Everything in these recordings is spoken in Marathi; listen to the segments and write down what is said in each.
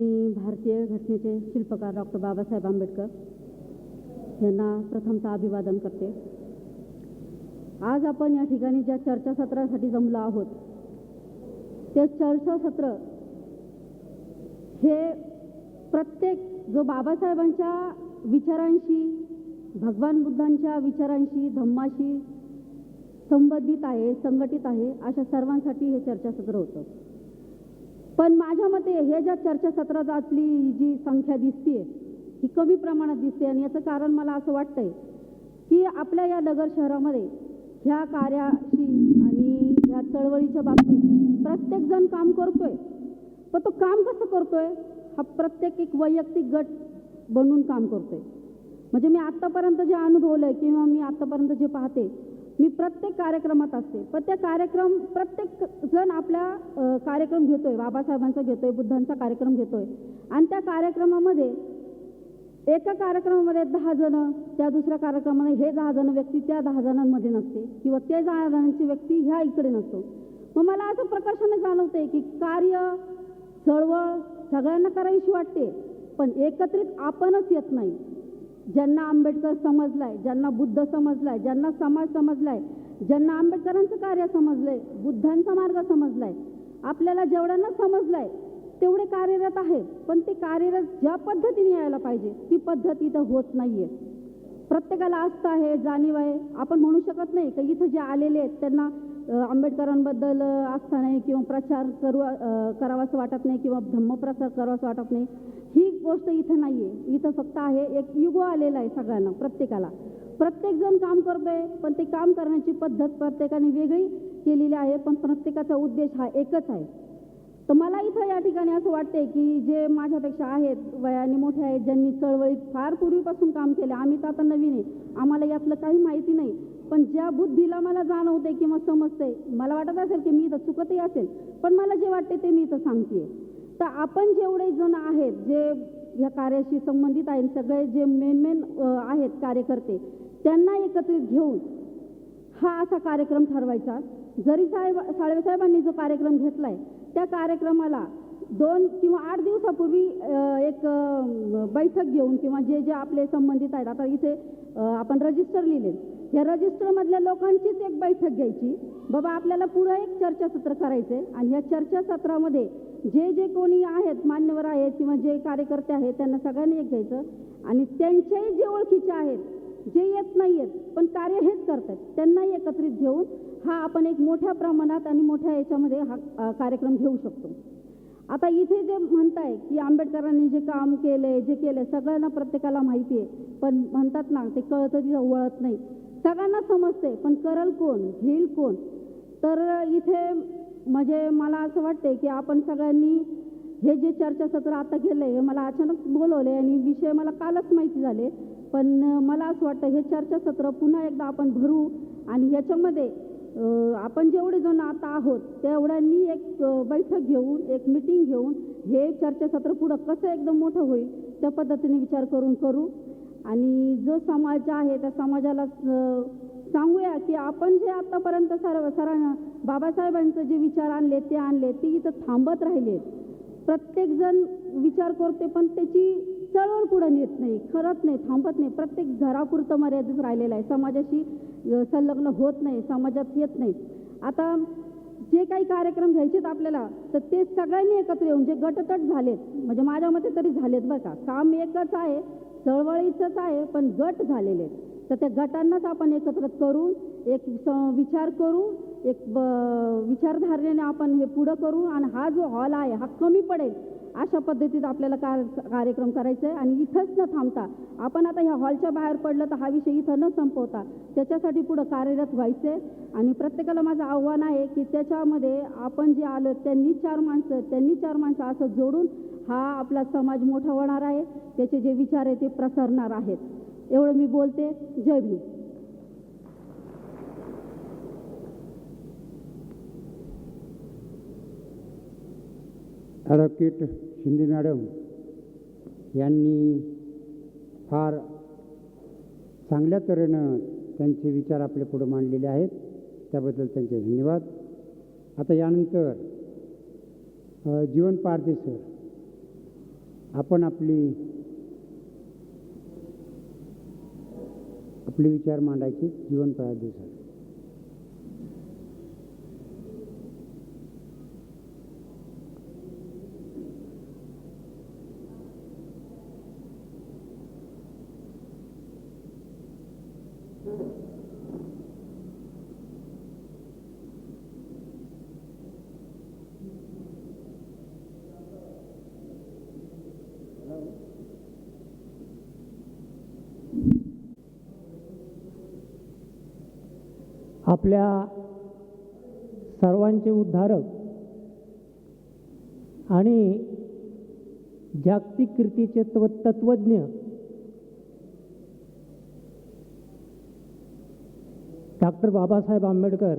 मी भारतीय घटनेचे शिल्पकार डॉक्टर बाबासाहेब आंबेडकर यांना प्रथमतः अभिवादन करते. आज आपण या ठिकाणी ज्या चर्चासत्रासाठी जमलो आहोत ते चर्चासत्र हे प्रत्येक जो बाबासाहेबांच्या विचारांशी, भगवान बुद्धांच्या विचारांशी, धम्माशी संबंधित आहे, संघटित आहे, अशा सर्वांसाठी हे चर्चासत्र होतं. पण माझ्या मते हे ज्या चर्चासत्रातली जी संख्या दिसते ही कमी प्रमाणात दिसते आणि याचं कारण मला असं वाटतंय की आपल्या या नगर शहरामध्ये ह्या कार्याशी आणि या चळवळीच्या बाबतीत प्रत्येकजण काम करतोय, पण तो काम कसं करतोय हा प्रत्येक एक वैयक्तिक गट बनून काम करतोय. म्हणजे मी आत्तापर्यंत जे अनुभवलंय किंवा मी आत्तापर्यंत जे पाहते, मी प्रत्येक कार्यक्रमात असते, पण त्या प्रत्येक जण आपल्या कार्यक्रम घेतोय, बाबासाहेबांचा घेतोय, बुद्धांचा कार्यक्रम घेतोय आणि त्या कार्यक्रमामध्ये एका कार्यक्रमामध्ये 10 जण, त्या दुसऱ्या कार्यक्रमामध्ये हे 10 जण व्यक्ती त्या 10 जणांमध्ये नसते किंवा ते 10 जणांची व्यक्ती ह्या इकडे नसतो. मग मला असं प्रकर्षाने जाणवते की कार्य, चळवळ सगळ्यांना करावीशी वाटते, पण एकत्रित आपणच येत नाही. ज्यांना आंबेडकर समजलाय, ज्यांना बुद्ध समजलाय, ज्यांना समाज समजलाय, ज्यांना आंबेडकरांचं कार्य समजलंय, बुद्धांचा मार्ग समजलाय, आपल्याला जेवढ्यांना समजलाय तेवढे कार्यरत आहेत, पण ते कार्यरत ज्या पद्धतीने यायला पाहिजे ती पद्धत इथं होत नाहीये. प्रत्येकाला आस्था आहे, जाणीव आहे. आपण म्हणू शकत नाही की इथं जे आलेले आहेत त्यांना आंबेडकरांबद्दल आस्था नाही किंवा प्रचार करावासं वाटत नाही किंवा धम्मप्रचार करावासं वाटत नाही. ही गोष्ट इथं नाहीये. इथं फक्त आहे एक युगो आलेला आहे सगळ्यांना, प्रत्येकाला. प्रत्येकजण काम करतोय, पण ते काम करण्याची पद्धत प्रत्येकाने वेगळी केलेली आहे, पण प्रत्येकाचा उद्देश हा एकच आहे. तर मला इथं या ठिकाणी असं वाटते की जे माझ्यापेक्षा आहेत, वयाने मोठे आहेत, ज्यांनी चळवळीत फार पूर्वीपासून काम केले, आम्ही तर आता नवीन आहे, आम्हाला यातलं काही माहिती नाही, पण ज्या बुद्धीला मला जाणवते किंवा समजते, मला वाटत असेल की मी इथं चुकतही असेल, पण मला जे वाटते ते मी इथं सांगते. तर आपण जेवढे जण आहेत जे ह्या कार्याशी संबंधित आहेत, सगळे जे मेन आहेत कार्यकर्ते, त्यांना एकत्रित घेऊन हा असा कार्यक्रम ठरवायचा. जरी साळवेसाहेबांनी जो कार्यक्रम घेतलाय त्या कार्यक्रमाला 2 किंवा 8 दिवसापूर्वी एक बैठक घेऊन किंवा जे जे आपले संबंधित आहेत, आता इथे आपण रजिस्टर लिहिले, या रजिस्टरमधल्या लोकांचीच एक बैठक घ्यायची. बाबा आपल्याला पुढं एक चर्चासत्र करायचे आणि या चर्चासत्रामध्ये जे जे कोणी आहेत, मान्यवर आहेत किंवा जे कार्यकर्ते आहेत, त्यांना सगळ्यांनी एक घ्यायचं आणि त्यांच्याही जे ओळखीचे आहेत, जे येत नाही आहेत पण कार्य हेच करतात, त्यांनाही एकत्रित घेऊन हा आपण एक मोठ्या प्रमाणात आणि मोठ्या याच्यामध्ये हा कार्यक्रम घेऊ शकतो. आता इथे जे म्हणताय की आंबेडकरांनी जे काम केले, जे केले सगळ्यांना प्रत्येकाला माहिती आहे, पण म्हणतात ना ते कळतं तिथं वळत नाही. सगळ्यांना समजते, पण करल कोण, घेईल कोण? तर इथे म्हणजे मला असं वाटते की आपण सगळ्यांनी हे जे चर्चासत्र आता केलंय, हे मला अचानक बोलवले आणि विषय मला कालच माहिती झाले, पण मला असं वाटतं हे चर्चासत्र पुन्हा एकदा आपण भरू आणि ह्याच्यामध्ये आपण जेवढे जण आता आहोत तेवढ्यांनी एक बैठक घेऊन, एक मीटिंग घेऊन हे चर्चासत्र पुढं कसं एकदम मोठं होईल त्या पद्धतीने विचार करू आणि जो समाज आहे त्या समाजाला सांगूया की आपण जे आतापर्यंत सरांना बाबासाहेबांचे जे विचार आणले ते इथं थांबत राहिले. प्रत्येकजण विचार करते पण त्याची चळवळ पुढे नेत नाही, करत नाही, थांबत नाही. प्रत्येक घरापुरतं मर्यादित राहिलेलं आहे, समाजाशी संलग्न होत नाही, समाजात येत नाही. आता जे काही कार्यक्रम घ्यायचेत आपल्याला तर ते सगळ्यांनी एकत्र येऊन जे गटतट झालेत, म्हणजे माझ्या मते तरी झालेत बरं का, काम एकच आहे, चळवळीचंच आहे, पण गट झालेले आहेत. तर त्या गटांनाच आपण एकत्र करून एक विचार करू, एक विचारधारणेने आपण हे पुढं करू आणि हा जो हॉल आहे हा कमी पडेल अशा पद्धतीत आपल्याला कार्यक्रम करायचा आहे. आणि इथंच न थांबता आपण आता ह्या हॉलच्या बाहेर पडलं तर हा विषय इथं न संपवता त्याच्यासाठी पुढं कार्यरत व्हायचं आहे. आणि प्रत्येकाला माझं आव्हान आहे की त्याच्यामध्ये आपण जे आलं त्यांनी 4 माणसं असं जोडून हा आपला समाज मोठा होणार आहे, त्याचे जे विचार आहे ते प्रसरणार आहेत. एवढं मी बोलते. जय भीम. ॲडव्होकेट शिंदे मॅडम यांनी फार चांगल्या तऱ्हेनं त्यांचे विचार आपल्या पुढे मांडलेले आहेत, त्याबद्दल त्यांचे धन्यवाद. आता यानंतर जीवन पारदे सर आपण आपले विचार मांडायचे जीवन प्रयासासाठी. आपल्या सर्वांचे उद्धारक आणि जागतिक कीर्तीचे तत्वज्ञ डॉक्टर बाबासाहेब आंबेडकर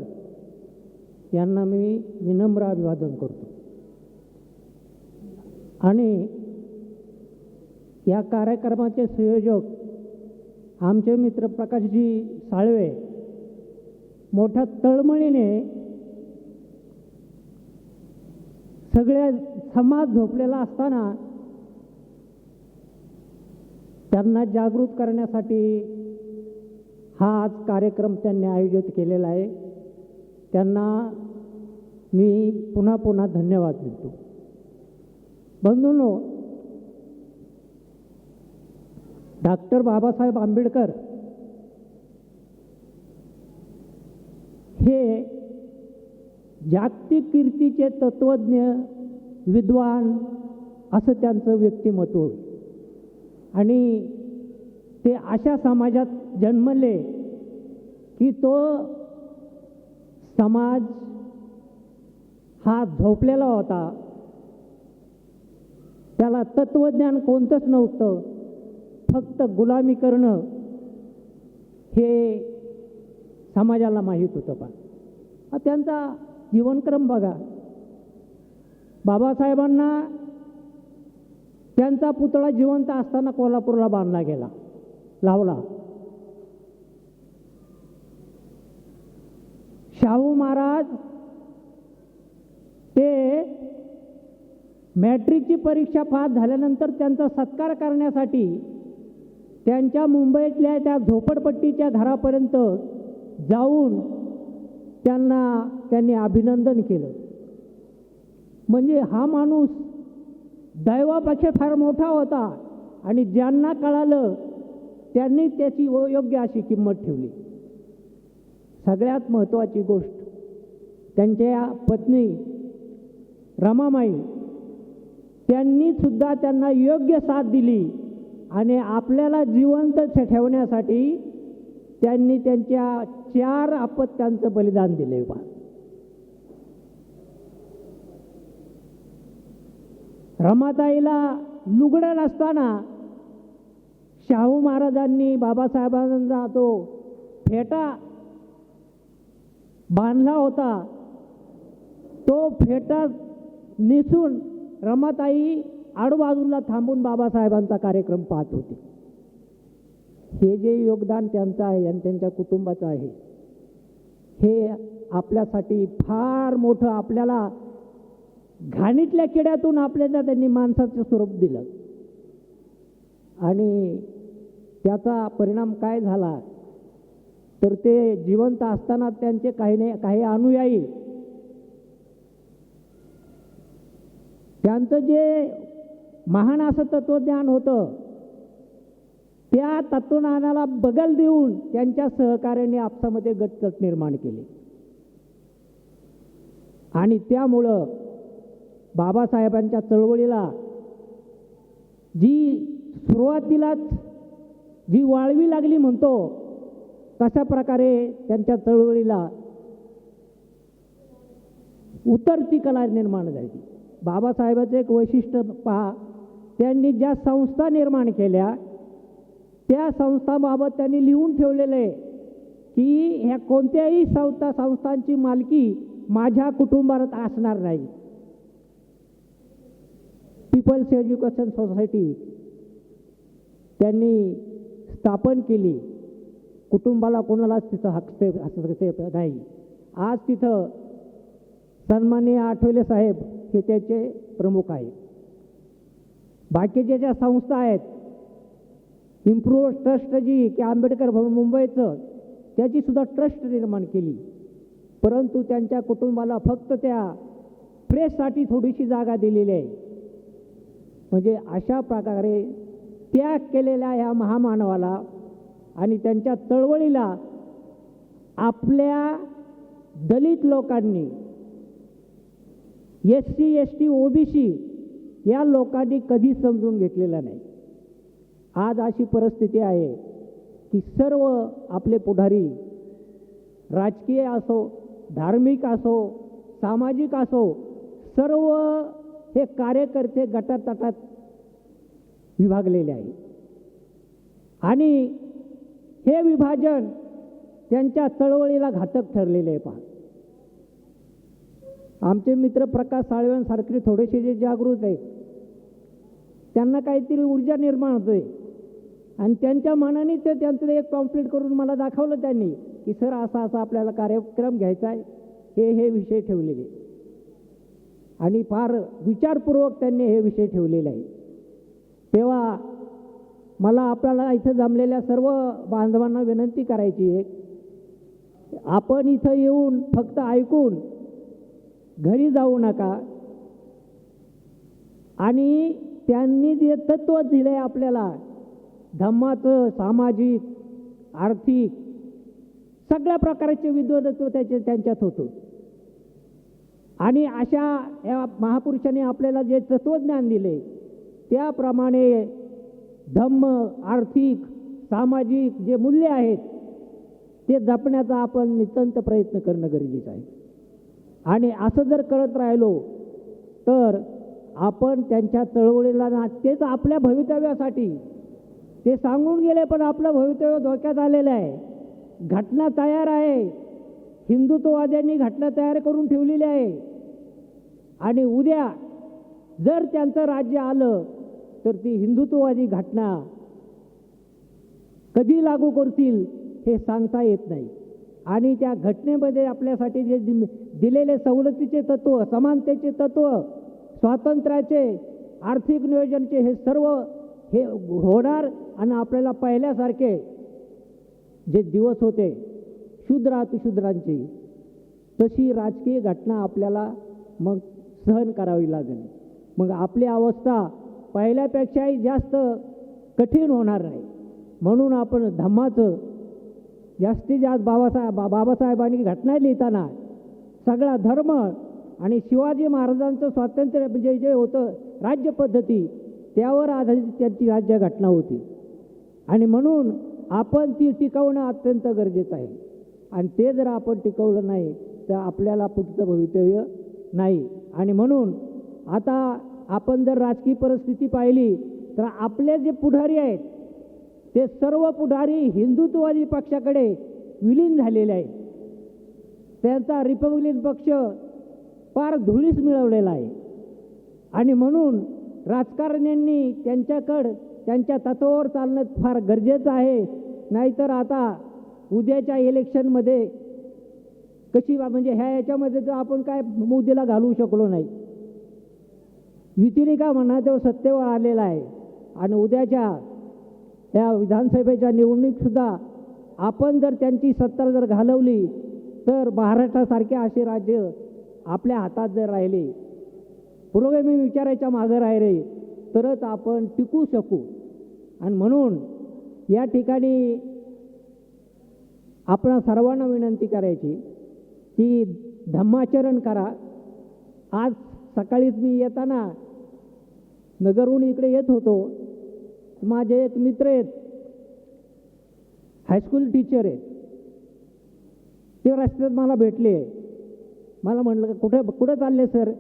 यांना मी विनम्र अभिवादन करतो. आणि या कार्यक्रमाचे संयोजक आमचे मित्र प्रकाशजी साळवे मोठ्या तळमळीने सगळ्या समाज झोपलेला असताना त्यांना जागृत करण्यासाठी हा आज कार्यक्रम त्यांनी आयोजित केलेला आहे. त्यांना मी पुन्हा पुन्हा धन्यवाद देतो. बंधूंनो, डॉक्टर बाबासाहेब आंबेडकर हे जागतिक कीर्तीचे तत्वज्ञ, विद्वान असं त्यांचं व्यक्तिमत्व होतं. आणि ते अशा समाजात जन्मले की तो समाज हा झोपलेला होता. त्याला तत्वज्ञान कोणतंच नव्हतं, फक्त गुलामी करणं हे समाजाला माहीत होतं. पण त्यांचा जीवनक्रम बघा. बाबासाहेबांना त्यांचा पुतळा जिवंत असताना कोल्हापूरला बांधला गेला, लावला. शाहू महाराज ते मॅट्रिकची परीक्षा पास झाल्यानंतर त्यांचा सत्कार करण्यासाठी त्यांच्या मुंबईतल्या त्या झोपडपट्टीच्या घरापर्यंत जाऊन त्यांनी अभिनंदन केलं. म्हणजे हा माणूस दैवापेक्षा फार मोठा होता आणि ज्यांना कळालं त्यांनी त्याची योग्य अशी किंमत ठेवली. सगळ्यात महत्त्वाची गोष्ट, त्यांच्या पत्नी रमाबाई त्यांनी सुद्धा त्यांना योग्य साथ दिली आणि आपल्याला जिवंत ठेवण्यासाठी त्यांनी त्यांच्या 4 अपत्यांचं बलिदान दिले. रमाताईला लुगडं नसताना शाहू महाराजांनी बाबासाहेबांचा तो फेटा बांधला होता. तो फेटा नेसून रमाताई आडबाजूला थांबून बाबासाहेबांचा कार्यक्रम पाहत होते. हे जे योगदान त्यांचं आहे आणि त्यांच्या कुटुंबाचं आहे, हे आपल्यासाठी फार मोठं. आपल्याला घाणीतल्या किड्यातून आपल्याला त्यांनी माणसाचं स्वरूप दिलं आणि त्याचा परिणाम काय झाला तर ते जिवंत असताना त्यांचे काही अनुयायी त्यांचं जे महान असं तत्वज्ञान होतं त्या तत्वज्ञानाला बगल देऊन त्यांच्या सहकार्याने आपसामध्ये गटगट निर्माण केले. आणि त्यामुळं बाबासाहेबांच्या चळवळीला जी सुरुवातीलाच जी वाळवी लागली म्हणतो तशा प्रकारे त्यांच्या चळवळीला उतरती कला निर्माण झाली. बाबासाहेबांचं एक वैशिष्ट्य पहा, त्यांनी ज्या संस्था निर्माण केल्या त्या संस्थांबाबत त्यांनी लिहून ठेवलेलं आहे की ह्या कोणत्याही संस्थांची मालकी माझ्या कुटुंबात असणार नाही. पीपल्स एज्युकेशन सोसायटी त्यांनी स्थापन केली. कुटुंबाला कोणालाच तिथं हस्तक्षेप नाही. आज तिथं सन्माननीय आठवले साहेब हे त्याचे प्रमुख आहेत. बाकीच्या ज्या संस्था आहेत, इम्प्रूव्ह ट्रस्ट जी की आंबेडकर भवन मुंबईचं, त्याची सुद्धा ट्रस्ट निर्माण केली. परंतु त्यांच्या कुटुंबाला फक्त त्या प्रेससाठी थोडीशी जागा दिलेली आहे. म्हणजे अशा प्रकारे त्याग केलेल्या ह्या महामानवाला आणि त्यांच्या चळवळीला आपल्या दलित लोकांनी, SC ST OBC या लोकांनी कधी समजून घेतलेलं नाही. आज अशी परिस्थिती आहे की सर्व आपले पुढारी, राजकीय असो, धार्मिक असो, सामाजिक असो, सर्व हे कार्यकर्ते गटातटात विभागलेले आहे. आणि हे विभाजन त्यांच्या चळवळीला घातक ठरलेले आहे. पहा, आमचे मित्र प्रकाश साळव्यांसारखे थोडेसे जे जागृत आहेत, त्यांना काहीतरी ऊर्जा निर्माण होतोय आणि त्यांच्या मनाने ते त्यांचं एक पॉम्पलेट करून मला दाखवलं त्यांनी की सर असा असा आपल्याला कार्यक्रम घ्यायचा आहे, हे विषय ठेवलेले आणि फार विचारपूर्वक त्यांनी हे विषय ठेवलेले आहे. तेव्हा मला आपल्याला इथं जमलेल्या सर्व बांधवांना विनंती करायची आहे, आपण इथं येऊन फक्त ऐकून घरी जाऊ नका. आणि त्यांनी जे तत्त्व दिले आपल्याला धम्माचं, सामाजिक, आर्थिक सगळ्या प्रकारचे विद्वत्व त्यांच्यात होतं. आणि अशा या महापुरुषांनी आपल्याला जे तत्त्वज्ञान दिले त्याप्रमाणे धम्म, आर्थिक, सामाजिक जे मूल्य आहेत ते जपण्याचा आपण नितांत प्रयत्न करणं गरजेचं आहे. आणि असं जर करत राहिलो तर आपण त्यांच्या चळवळीला ना, तेच आपल्या भवितव्यासाठी ते सांगून गेले, पण आपलं भवितव्य धोक्यात आलेलं आहे. घटना तयार आहे, हिंदुत्ववाद्यांनी घटना तयार करून ठेवलेली आहे. आणि उद्या जर त्यांचं राज्य आलं तर ती हिंदुत्ववादी घटना कधी लागू करतील हे सांगता येत नाही. आणि त्या घटनेमध्ये आपल्यासाठी जे दिलेले सवलतीचे तत्व, समानतेचे तत्व, स्वातंत्र्याचे, आर्थिक नियोजनचे हे सर्व हे होणार. आणि आपल्याला पहिल्यासारखे जे दिवस होते शूद्र अतिशूद्रांची, तशी राजकीय घटना आपल्याला मग सहन करावी लागेल. मग आपली अवस्था पहिल्यापेक्षाही जास्त कठीण होणार नाही. म्हणून आपण धम्माचं जास्तीत जास्त बाबासाहेबांनी घटना लिहिताना सगळा धर्म आणि शिवाजी महाराजांचं स्वातंत्र्य म्हणजे जे होतं राज्यपद्धती त्यावर आधारित त्यांची राज्य घटना होती. आणि म्हणून आपण ती टिकवणं अत्यंत गरजेचं आहे. आणि ते जर आपण टिकवलं नाही तर आपल्याला पुढचं भवितव्य नाही. आणि म्हणून आता आपण जर राजकीय परिस्थिती पाहिली तर आपले जे पुढारी आहेत ते सर्व पुढारी हिंदुत्ववादी पक्षाकडे विलीन झालेले आहेत. त्यांचा रिपब्लिकन पक्ष फार धुळीस मिळवलेला आहे. आणि म्हणून राजकारण्यांनी त्यांच्याकडं त्यांच्या तत्वावर चालणं फार गरजेचं आहे. नाहीतर आता उद्याच्या इलेक्शनमध्ये कशी म्हणजे ह्या याच्यामध्ये तर आपण काय मोदीला घालवू शकलो नाही. युतीने का म्हणा तेव्हा सत्तेवर आलेला आहे. आणि उद्याच्या या विधानसभेच्या निवडणूकसुद्धा आपण जर त्यांची सत्ता जर घालवली तर महाराष्ट्रासारखे असे राज्य आपल्या हातात जर राहिले, पुरोगामी विचारायच्या मागं राहिले तरच आपण टिकू शकू. आणि म्हणून या ठिकाणी आपण सर्वांना विनंती करायची की धम्माचरण करा. आज सकाळीच मी येताना नगरहून इकडे येत होतो, माझे एक मित्र आहेत, हायस्कूल टीचर आहेत, ते रस्त्यात मला भेटले. मला म्हटलं कुठे चालले सर?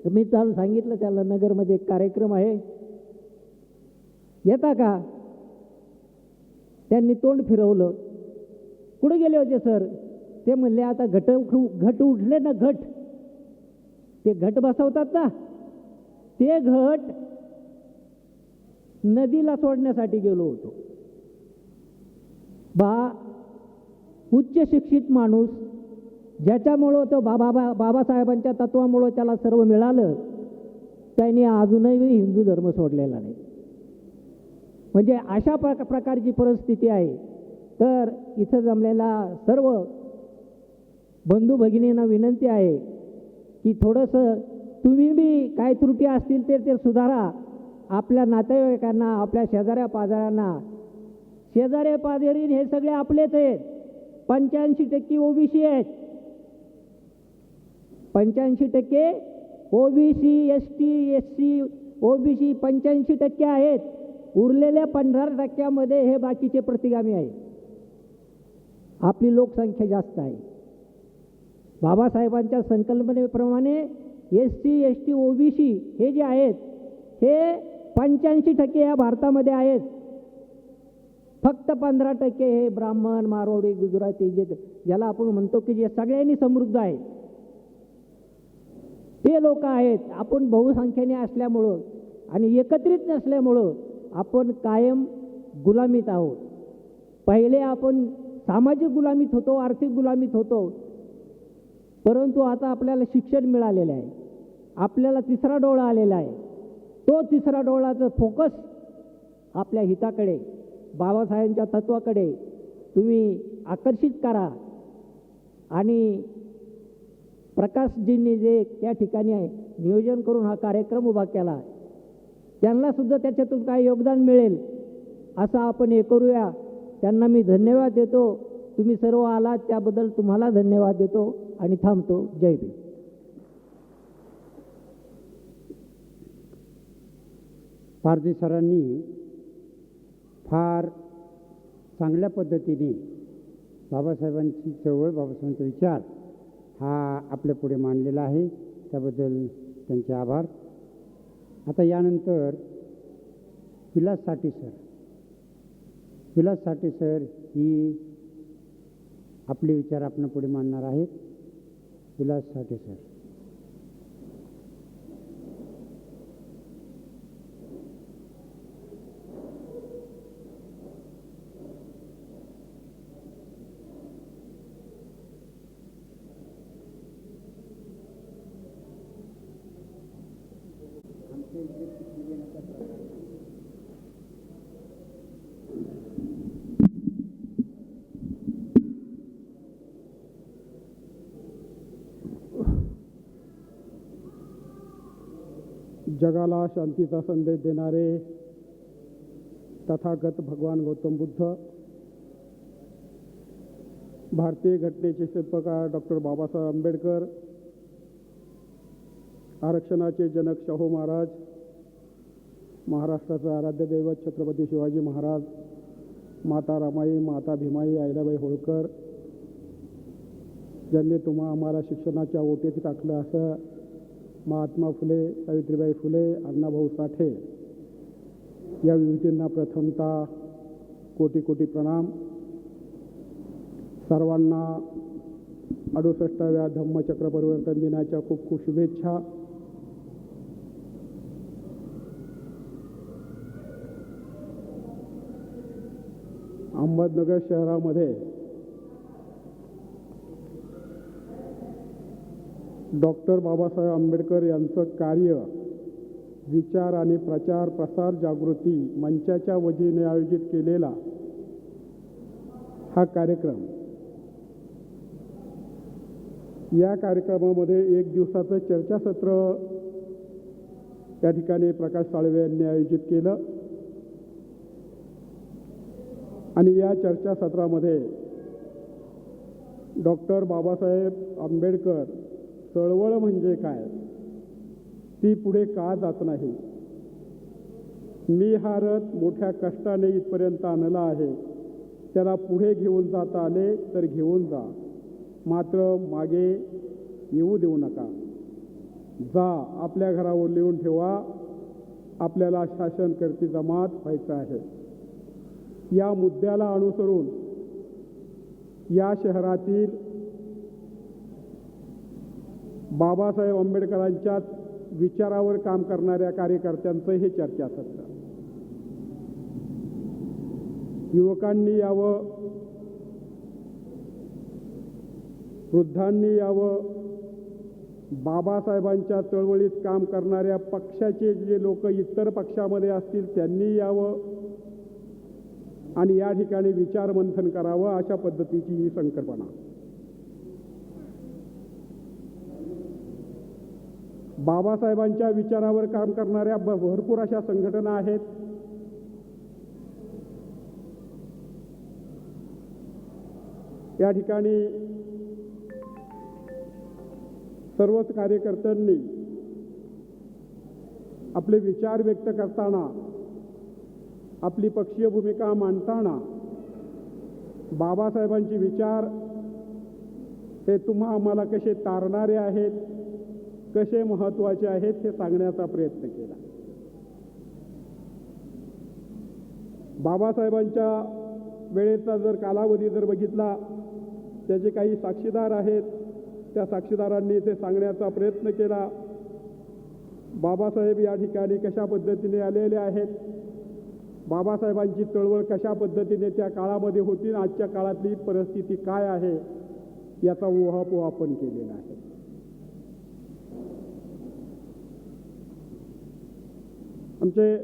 मी सांगितलं त्याला नगरमध्ये एक कार्यक्रम आहे, येता का? त्यांनी तोंड फिरवलं. कुठे गेले होते सर? ते म्हणले आता घट उठले ना, ते घट बसवतात ना, ते घट नदीला सोडण्यासाठी गेलो होतो. उच्च शिक्षित माणूस ज्याच्यामुळं तो बाबासाहेबांच्या तत्वामुळं त्याला सर्व मिळालं, त्यांनी अजूनही हिंदू धर्म सोडलेला नाही. म्हणजे अशा प्रकारची परिस्थिती आहे. तर इथं जमलेला सर्व बंधू भगिनींना विनंती आहे की थोडंसं तुम्ही बी काय त्रुटी असतील ते सुधारा. आपल्या नातेवाईकांना, आपल्या शेजाऱ्या पाजाऱ्यांना, शेजाऱ्या पाजारी हे सगळे आपलेच आहेत. 85% ओबीसी आहेत. 85% ओबीसी, एसटी, एससी, ओबीसी 85% आहेत. उरलेल्या 15% हे बाकीचे प्रतिगामी आहेत. आपली लोकसंख्या जास्त आहे. बाबासाहेबांच्या संकल्पनेप्रमाणे एससी, एसटी, ओबीसी हे जे आहेत हे 85% या भारतामध्ये आहेत. फक्त 15% हे ब्राह्मण, मारवाडी, गुजराती ज्याला आपण म्हणतो की जे सगळ्यांनी समृद्ध आहेत ते लोक आहेत. आपण बहुसंख्येने असल्यामुळं आणि एकत्रित नसल्यामुळं आपण कायम गुलामीत आहोत. पहिले आपण सामाजिक गुलामीत होतो, आर्थिक गुलामीत होतो. परंतु आता आपल्याला शिक्षण मिळालेलं आहे. आपल्याला तिसरा डोळा आलेला आहे. तो तिसरा डोळाचं फोकस आपल्या हिताकडे, बाबासाहेबांच्या तत्वाकडे तुम्ही आकर्षित करा. आणि प्रकाशजींनी जे त्या ठिकाणी नियोजन करून हा कार्यक्रम उभा केला त्यांनासुद्धा त्याच्यातून काय योगदान मिळेल असं आपण हे करूया. त्यांना मी धन्यवाद देतो. तुम्ही सर्व आलात त्याबद्दल तुम्हाला धन्यवाद देतो आणि थांबतो. जय भीम. पारधी सरांनी फार चांगल्या पद्धतीने बाबासाहेबांची चळवळ, बाबासाहेबांचा विचार हा आपल्या पुढे मांडलेला आहे. त्याबद्दल त्यांचे आभार. आता यानंतर विलास साठे सर ही आपले विचार आपण पुढे मांडणार आहेत. विलास साठे सर. जगाला शांतीचा संदेश देणारे तथागत भगवान गौतम बुद्ध, भारतीय घटनेचे शिल्पकार डॉक्टर बाबासाहेब आंबेडकर, आरक्षणाचे जनक शाहू महाराज, महाराष्ट्राचं आराध्य दैवत छत्रपती शिवाजी महाराज, माता रमाई, माता भीमाई, अहिल्याबाई होळकर ज्यांनी आम्हाला शिक्षणाच्या ओटीत टाकलं असं महात्मा फुले, सावित्रीबाई फुले, अण्णाभाऊ साठे या विभूतींना प्रथमतः कोटी कोटी प्रणाम. सर्वांना 68व्या धम्मचक्र परिवर्तन दिनाच्या खूप खूप शुभेच्छा. अहमदनगर शहरामध्ये डॉक्टर बाबासाहेब आंबेडकर यांचं कार्य, विचार आणि प्रचार प्रसार जागृती मंचाच्या वतीने आयोजित केलेला हा कार्यक्रम, या कार्यक्रमामध्ये एक दिवसाचं चर्चासत्र त्या ठिकाणी प्रकाश साळवे यांनी आयोजित केलं. आणि या चर्चासत्रामध्ये डॉक्टर बाबासाहेब आंबेडकर चळवळ म्हणजे काय, ती पुढे का जात नाही, मी हा रथ मोठ्या कष्टाने इथपर्यंत आणला आहे, त्याला पुढे घेऊन जाता आले तर घेऊन जा, मात्र मागे येऊ देऊ नका, जा आपल्या घरावर लिहून ठेवा, आपल्याला शासनकर्ती जमात व्हायचं आहे. या मुद्द्याला अनुसरून या शहरातील बाबासाहेब आंबेडकरांच्या विचारावर काम करणाऱ्या कार्यकर्त्यांचं हे चर्चासत्र. युवकांनी यावं, वृद्धांनी यावं, बाबासाहेबांच्या चळवळीत काम करणाऱ्या पक्षाचे जे लोक इतर पक्षामध्ये असतील त्यांनी यावं आणि या ठिकाणी विचारमंथन करावं, अशा पद्धतीची ही संकल्पना. बाबासाहेबांच्या विचारावर काम करणाऱ्या भरपूर अशा संघटना आहेत. या ठिकाणी सर्वच कार्यकर्त्यांनी आपले विचार व्यक्त करताना, आपली पक्षीय भूमिका मांडताना बाबासाहेबांचे विचार हे तुम्हा आम्हाला कसे तारणारे आहेत, कसे महत्त्वाचे आहेत हे सांगण्याचा प्रयत्न केला. बाबासाहेबांच्या वेळेचा जर कालावधी जर बघितला, त्याचे काही साक्षीदार आहेत, त्या साक्षीदारांनी ते सांगण्याचा प्रयत्न केला. बाबासाहेब या ठिकाणी कशा पद्धतीने आलेले आहेत, बाबासाहेबांची चळवळ कशा पद्धतीने त्या काळामध्ये होती, आजच्या काळातली परिस्थिती काय आहे याचा उहापोह आपण केलेला आहे. आमचे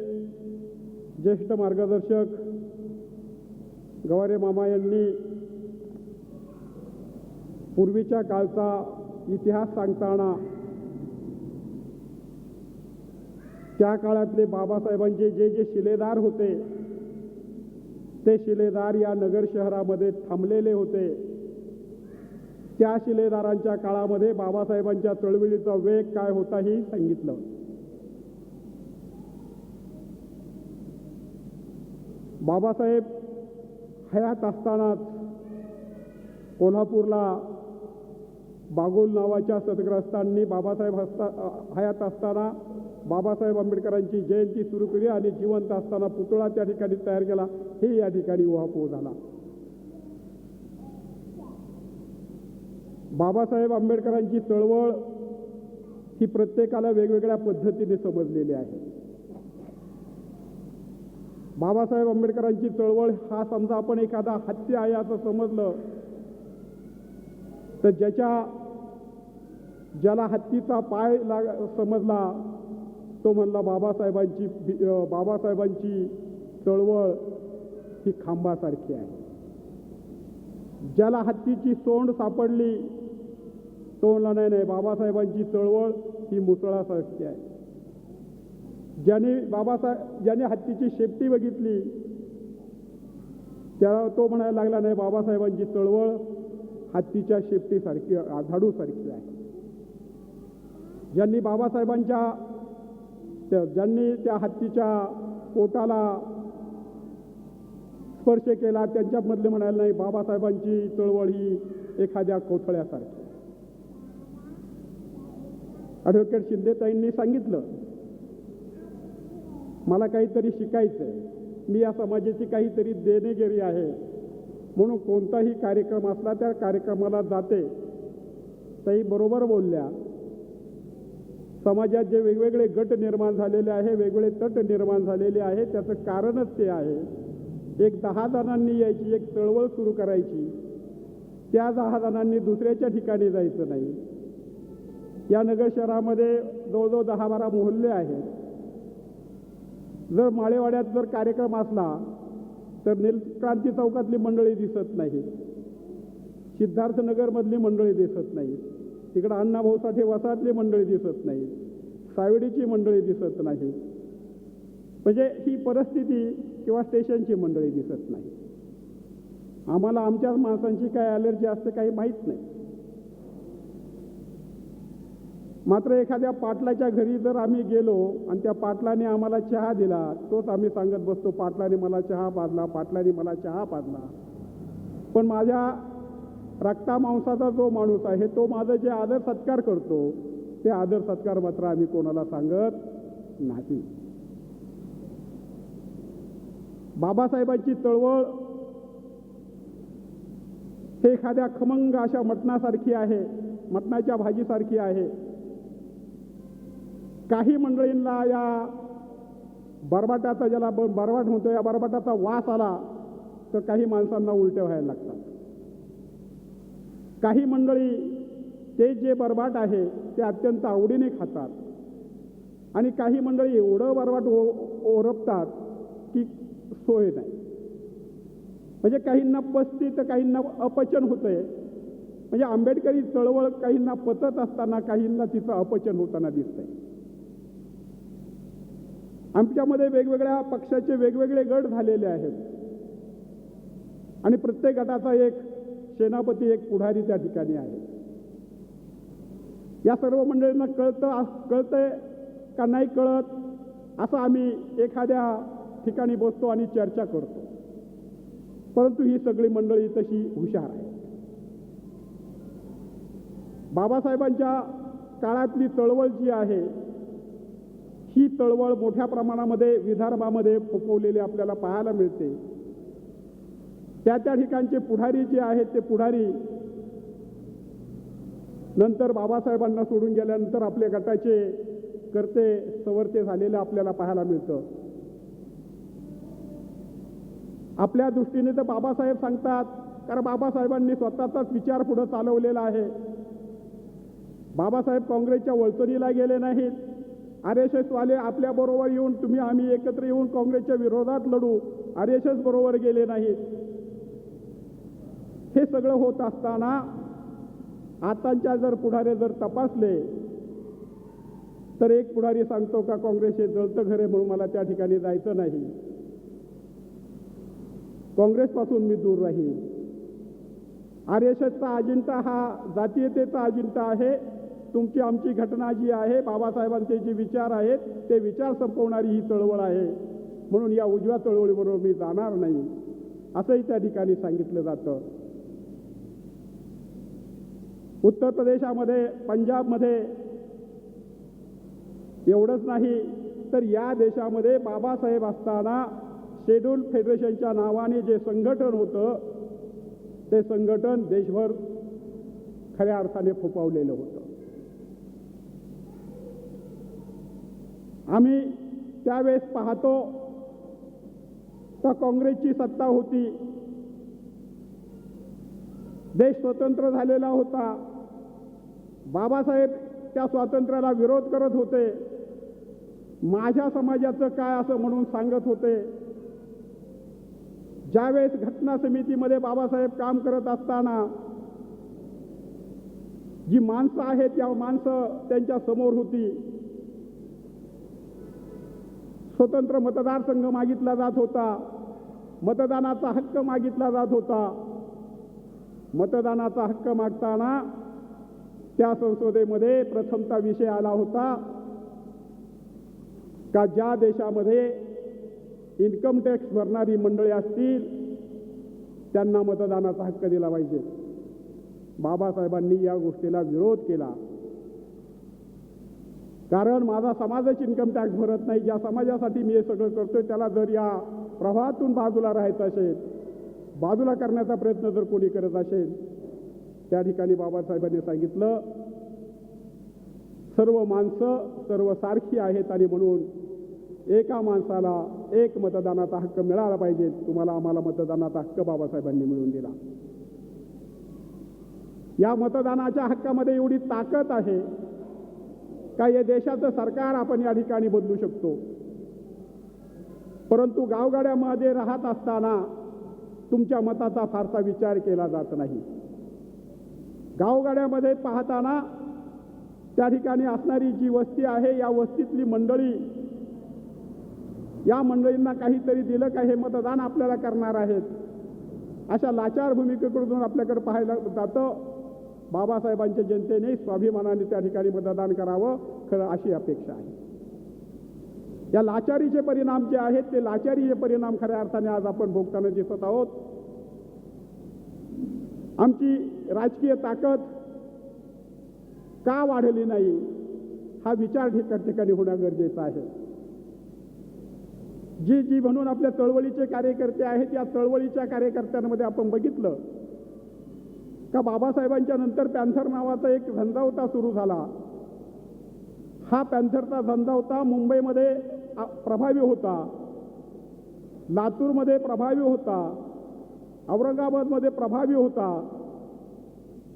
ज्येष्ठ मार्गदर्शक गवारे मामा यांनी पूर्वीच्या काळचा इतिहास सांगताना त्या काळातले बाबासाहेबांचे जे जे शिलेदार होते, ते शिलेदार या नगर शहरामध्ये थांबलेले होते. त्या शिलेदारांच्या काळामध्ये बाबासाहेबांच्या चळवळीचा वेग काय होता हे सांगितलं. बाबासाहेब हयात असतानाच कोल्हापूरला बागुल नावाच्या सद्ग्रस्तांनी बाबासाहेब हयात असताना बाबासाहेब आंबेडकरांची जयंती सुरू केली आणि जिवंत असताना पुतळा त्या ठिकाणी तयार केला. हे या ठिकाणी उहापोह झाला. बाबासाहेब आंबेडकरांची चळवळ ही प्रत्येकाला वेगवेगळ्या पद्धतीने समजलेली आहे. बाबासाहेब आंबेडकरांची चळवळ हा समजा आपण एखादा हत्या आहे असं समजलं तर ज्याला हत्तीचा पाय समजला तो म्हणला बाबासाहेबांची चळवळ ही खांबासारखी आहे. ज्याला हत्तीची सोंड सापडली तो म्हणला नाही, बाबासाहेबांची चळवळ ही मुसळासारखी आहे. ज्याने हत्तीची शेपटी बघितली त्याला तो म्हणायला लागला नाही, बाबासाहेबांची चळवळ हत्तीच्या शेपटीसारखी झाडूसारखी आहे. ज्यांनी त्या हत्तीच्या पोटाला स्पर्श केला त्यांच्यामधले म्हणायला नाही, बाबासाहेबांची चळवळ ही एखाद्या कोथळ्यासारखी. ॲडव्होकेट शिंदेताईंनी सांगितलं, मला काहीतरी शिकायचं आहे, मी या समाजाची काहीतरी देणेगिरी आहे, म्हणून कोणताही कार्यक्रम असला त्या कार्यक्रमाला जाते. ताई बरोबर बोलल्या. समाजात जे वेगवेगळे गट निर्माण झालेले आहे, वेगवेगळे तट निर्माण झालेले आहे, त्याचं कारणच ते आहे. एक 10 जणांनी यायची, एक चळवळ सुरू करायची, त्या 10 जणांनी दुसऱ्याच्या ठिकाणी जायचं नाही. या नगर शहरामध्ये जवळजवळ 10-12 मोहल्ले आहेत. जर माळेवाड्यात जर कार्यक्रम असला तर नीलक्रांती चौकातली मंडळी दिसत नाही, सिद्धार्थनगरमधली मंडळी दिसत नाही, तिकडं अण्णाभाऊ साठे वसाहतली मंडळी दिसत नाही, सावडीची मंडळी दिसत नाही. म्हणजे ही परिस्थिती किंवा स्टेशनची मंडळी दिसत नाही. आम्हाला आमच्याच माणसांची काय ॲलर्जी असते काही माहीत नाही. मात्र एखाद्या पाटलाच्या घरी जर आम्ही गेलो आणि त्या पाटलाने आम्हाला चहा दिला, तोच आम्ही सांगत बसतो, पाटलाने मला चहा पाजला, पाटलाने मला चहा पाजला. पण माझ्या रक्तामांसाचा जो माणूस आहे तो माझं जे आदर सत्कार करतो ते आदर सत्कार मात्र आम्ही कोणाला सांगत नाही. बाबासाहेबांची चळवळ हे एखाद्या खमंग अशा मटणासारखी आहे, मटणाच्या भाजीसारखी आहे. काही मंडळींना या बरबाटाचा, ज्याला बरबाट म्हणतो, या बरबाटाचा वास आला तर काही माणसांना उलट्या व्हायला लागतात. काही मंडळी ते जे बरबाट आहे ते अत्यंत आवडीने खातात. आणि काही मंडळी एवढं वरवाट ओरपतात की सोय नाही. म्हणजे काहींना पचते तर काहींना अपचन होतंय. म्हणजे आंबेडकरी चळवळ काहींना पचत असताना काहींना तिचं अपचन होताना दिसतंय. आमच्यामध्ये वेगवेगळ्या पक्षाचे वेगवेगळे गट झालेले आहेत आणि प्रत्येक गटाचा एक सेनापती, एक पुढारी त्या ठिकाणी आहे. या सर्व मंडळींना कळतंय का नाही कळत असं आम्ही एखाद्या ठिकाणी बसतो आणि चर्चा करतो. परंतु ही सगळी मंडळी तशी हुशार आहे. बाबासाहेबांच्या काळातली चळवळ जी आहे ही चळवळ मोठ्या प्रमाणामध्ये विदर्भामध्ये फोफवलेली आपल्याला पाहायला मिळते. त्या ठिकाणचे पुढारी जे आहेत ते पुढारी नंतर बाबासाहेबांना सोडून गेल्यानंतर आपल्या गटाचे करते सवर्ते झालेलं आपल्याला पाहायला मिळतं. आपल्या दृष्टीने तर बाबासाहेब सांगतात, कारण बाबासाहेबांनी स्वतःचाच विचार पुढे चालवलेला आहे. बाबासाहेब काँग्रेसच्या वळचणीला गेले नाहीत. RSS वाले आपल्याबरोबर येऊन आम्ही एकत्र येऊन काँग्रेसच्या विरोधात लढू, RSS बरोबर गेले नाहीत. हे सगळं होत असताना आताच्या जर पुढारी जर तपासले तर एक पुढारी सांगतो का काँग्रेस हे जळतं घर आहे म्हणून मला त्या ठिकाणी जायचं नाही, काँग्रेसपासून मी दूर राहील. RSSचा अजेंडा हा जातीयतेचा अजेंडा आहे. तुमची आमची घटना जी आहे, बाबासाहेबांचे जे विचार आहेत ते विचार संपवणारी ही चळवळ आहे, म्हणून या उजव्या चळवळीबरोबर मी जाणार नाही असंही त्या ठिकाणी सांगितलं जातं. उत्तर प्रदेशामध्ये, पंजाबमध्ये एवढंच नाही तर या देशामध्ये बाबासाहेब असताना शेड्यूल फेडरेशनच्या नावाने जे संघटन होतं ते संघटन देशभर खऱ्या अर्थाने फोफावलेलं होतं. आम्ही त्यावेळेस पाहतो तर काँग्रेसची सत्ता होती, देश स्वतंत्र झालेला होता. बाबासाहेब त्या स्वातंत्र्याला विरोध करत होते. माझ्या समाजाचं काय असं म्हणून सांगत होते. ज्यावेळेस घटना समितीमध्ये बाबासाहेब काम करत असताना जी माणसं आहेत त्या माणसं त्यांच्या समोर होती. स्वतंत्र मतदारसंघ मागितला जात होता, मतदानाचा हक्क मागितला जात होता. मतदानाचा हक्क मागताना त्या संसदेमध्ये प्रथमता विषय आला होता का ज्या देशामध्ये इन्कम टॅक्स भरणारी मंडळी असतील त्यांना मतदानाचा हक्क दिला पाहिजे. बाबासाहेबांनी या गोष्टीला विरोध केला. कारण माझा समाजच इन्कम टॅक्स भरत नाही. ज्या समाजासाठी मी हे सगळं करतोय त्याला जर या प्रवाहातून बाजूला राहायचं असेल, बाजूला करण्याचा प्रयत्न जर कोणी करत असेल, त्या ठिकाणी बाबासाहेबांनी सांगितलं सर्व माणसं सर्व सारखी आहेत आणि म्हणून एका माणसाला एक मतदानाचा हक्क मिळाला पाहिजे. तुम्हाला आम्हाला मतदानाचा हक्क बाबासाहेबांनी मिळवून दिला. या मतदानाच्या हक्कामध्ये एवढी ताकद आहे का या देशाचं सरकार आपण या ठिकाणी बदलू शकतो. परंतु गावगाड्यामध्ये राहत असताना तुमच्या मताचा फारसा विचार केला जात नाही. गावगाड्यामध्ये पाहताना त्या ठिकाणी असणारी जी वस्ती आहे या वस्तीतली मंडळी, या मंडळींना काहीतरी दिलं का हे मतदान आपल्याला करणार आहेत अशा लाचार भूमिकेकडून आपल्याकडे पाहायला जातं. बाबासाहेबांच्या जनतेने स्वाभिमानाने त्या ठिकाणी मतदान करावं खरं अशी अपेक्षा आहे. या लाचारीचे परिणाम जे आहेत ते लाचारीचे परिणाम खऱ्या अर्थाने आज आपण भोगताना दिसत आहोत. आमची राजकीय ताकद का वाढली नाही हा विचार ठिकाणी होणं गरजेचं आहे. जी म्हणून आपल्या चळवळीचे कार्यकर्ते आहेत या चळवळीच्या कार्यकर्त्यांमध्ये आपण बघितलं का बाबासाहेबांच्या नंतर पॅन्थर नावाचा एक झंझावता सुरू झाला. हा पॅन्थरचा झंझावता मुंबईमध्ये प्रभावी होता, लातूरमध्ये प्रभावी होता, औरंगाबादमध्ये प्रभावी होता.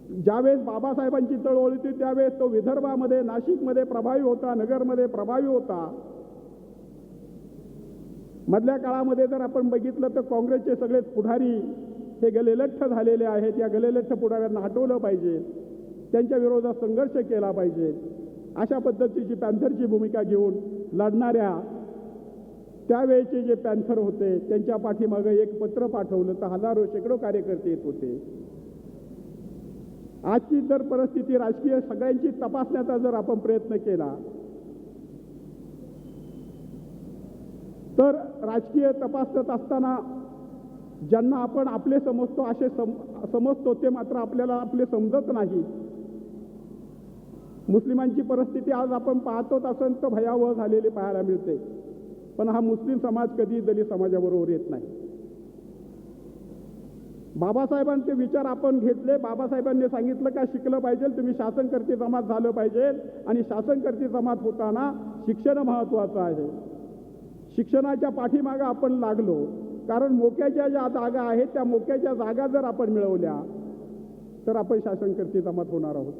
ज्यावेळेस बाबासाहेबांची चळवळ होती त्यावेळेस तो विदर्भामध्ये, नाशिकमध्ये प्रभावी होता, नगरमध्ये प्रभावी होता. मधल्या काळामध्ये जर आपण बघितलं तर काँग्रेसचे सगळेच पुढारी हे गलेलठ्ठ झालेले आहेत. या गलेलठ्ठ पुढाऱ्यांना हटवलं पाहिजे, त्यांच्या विरोधात संघर्ष केला पाहिजे. अशा पद्धतीची पॅन्थरची भूमिका घेऊन लढणाऱ्या त्यावेळेचे जे पॅन्थर होते त्यांच्या पाठीमागं एक पत्र पाठवलं तर हजारो शेकडो कार्यकर्ते येत होते. आजची जर परिस्थिती राजकीय सगळ्यांची तपासण्याचा जर आपण प्रयत्न केला तर राजकीय तपासत असताना ज्यांना आपण आपले समजतो असे समजतो ते मात्र आपल्याला आपले समजत नाही. मुस्लिमांची परिस्थिती आज आपण पाहतोच अत्यंत भयावह झालेली पाहायला मिळते. पण हा मुस्लिम समाज कधी दलित समाजाबरोबर येत नाही. बाबासाहेबांचे विचार आपण घेतले. बाबासाहेबांनी सांगितलं का शिकलं पाहिजे, तुम्ही शासनकर्ते जमात झालं पाहिजे आणि शासनकर्ते जमात होताना शिक्षण महत्त्वाचं आहे. शिक्षणाच्या पाठीमागं आपण लागलो, कारण मोक्याच्या ज्या जागा आहेत त्या मोक्याच्या जागा जर आपण मिळवल्या तर आपण शासनकर्ते जमात होणार आहोत.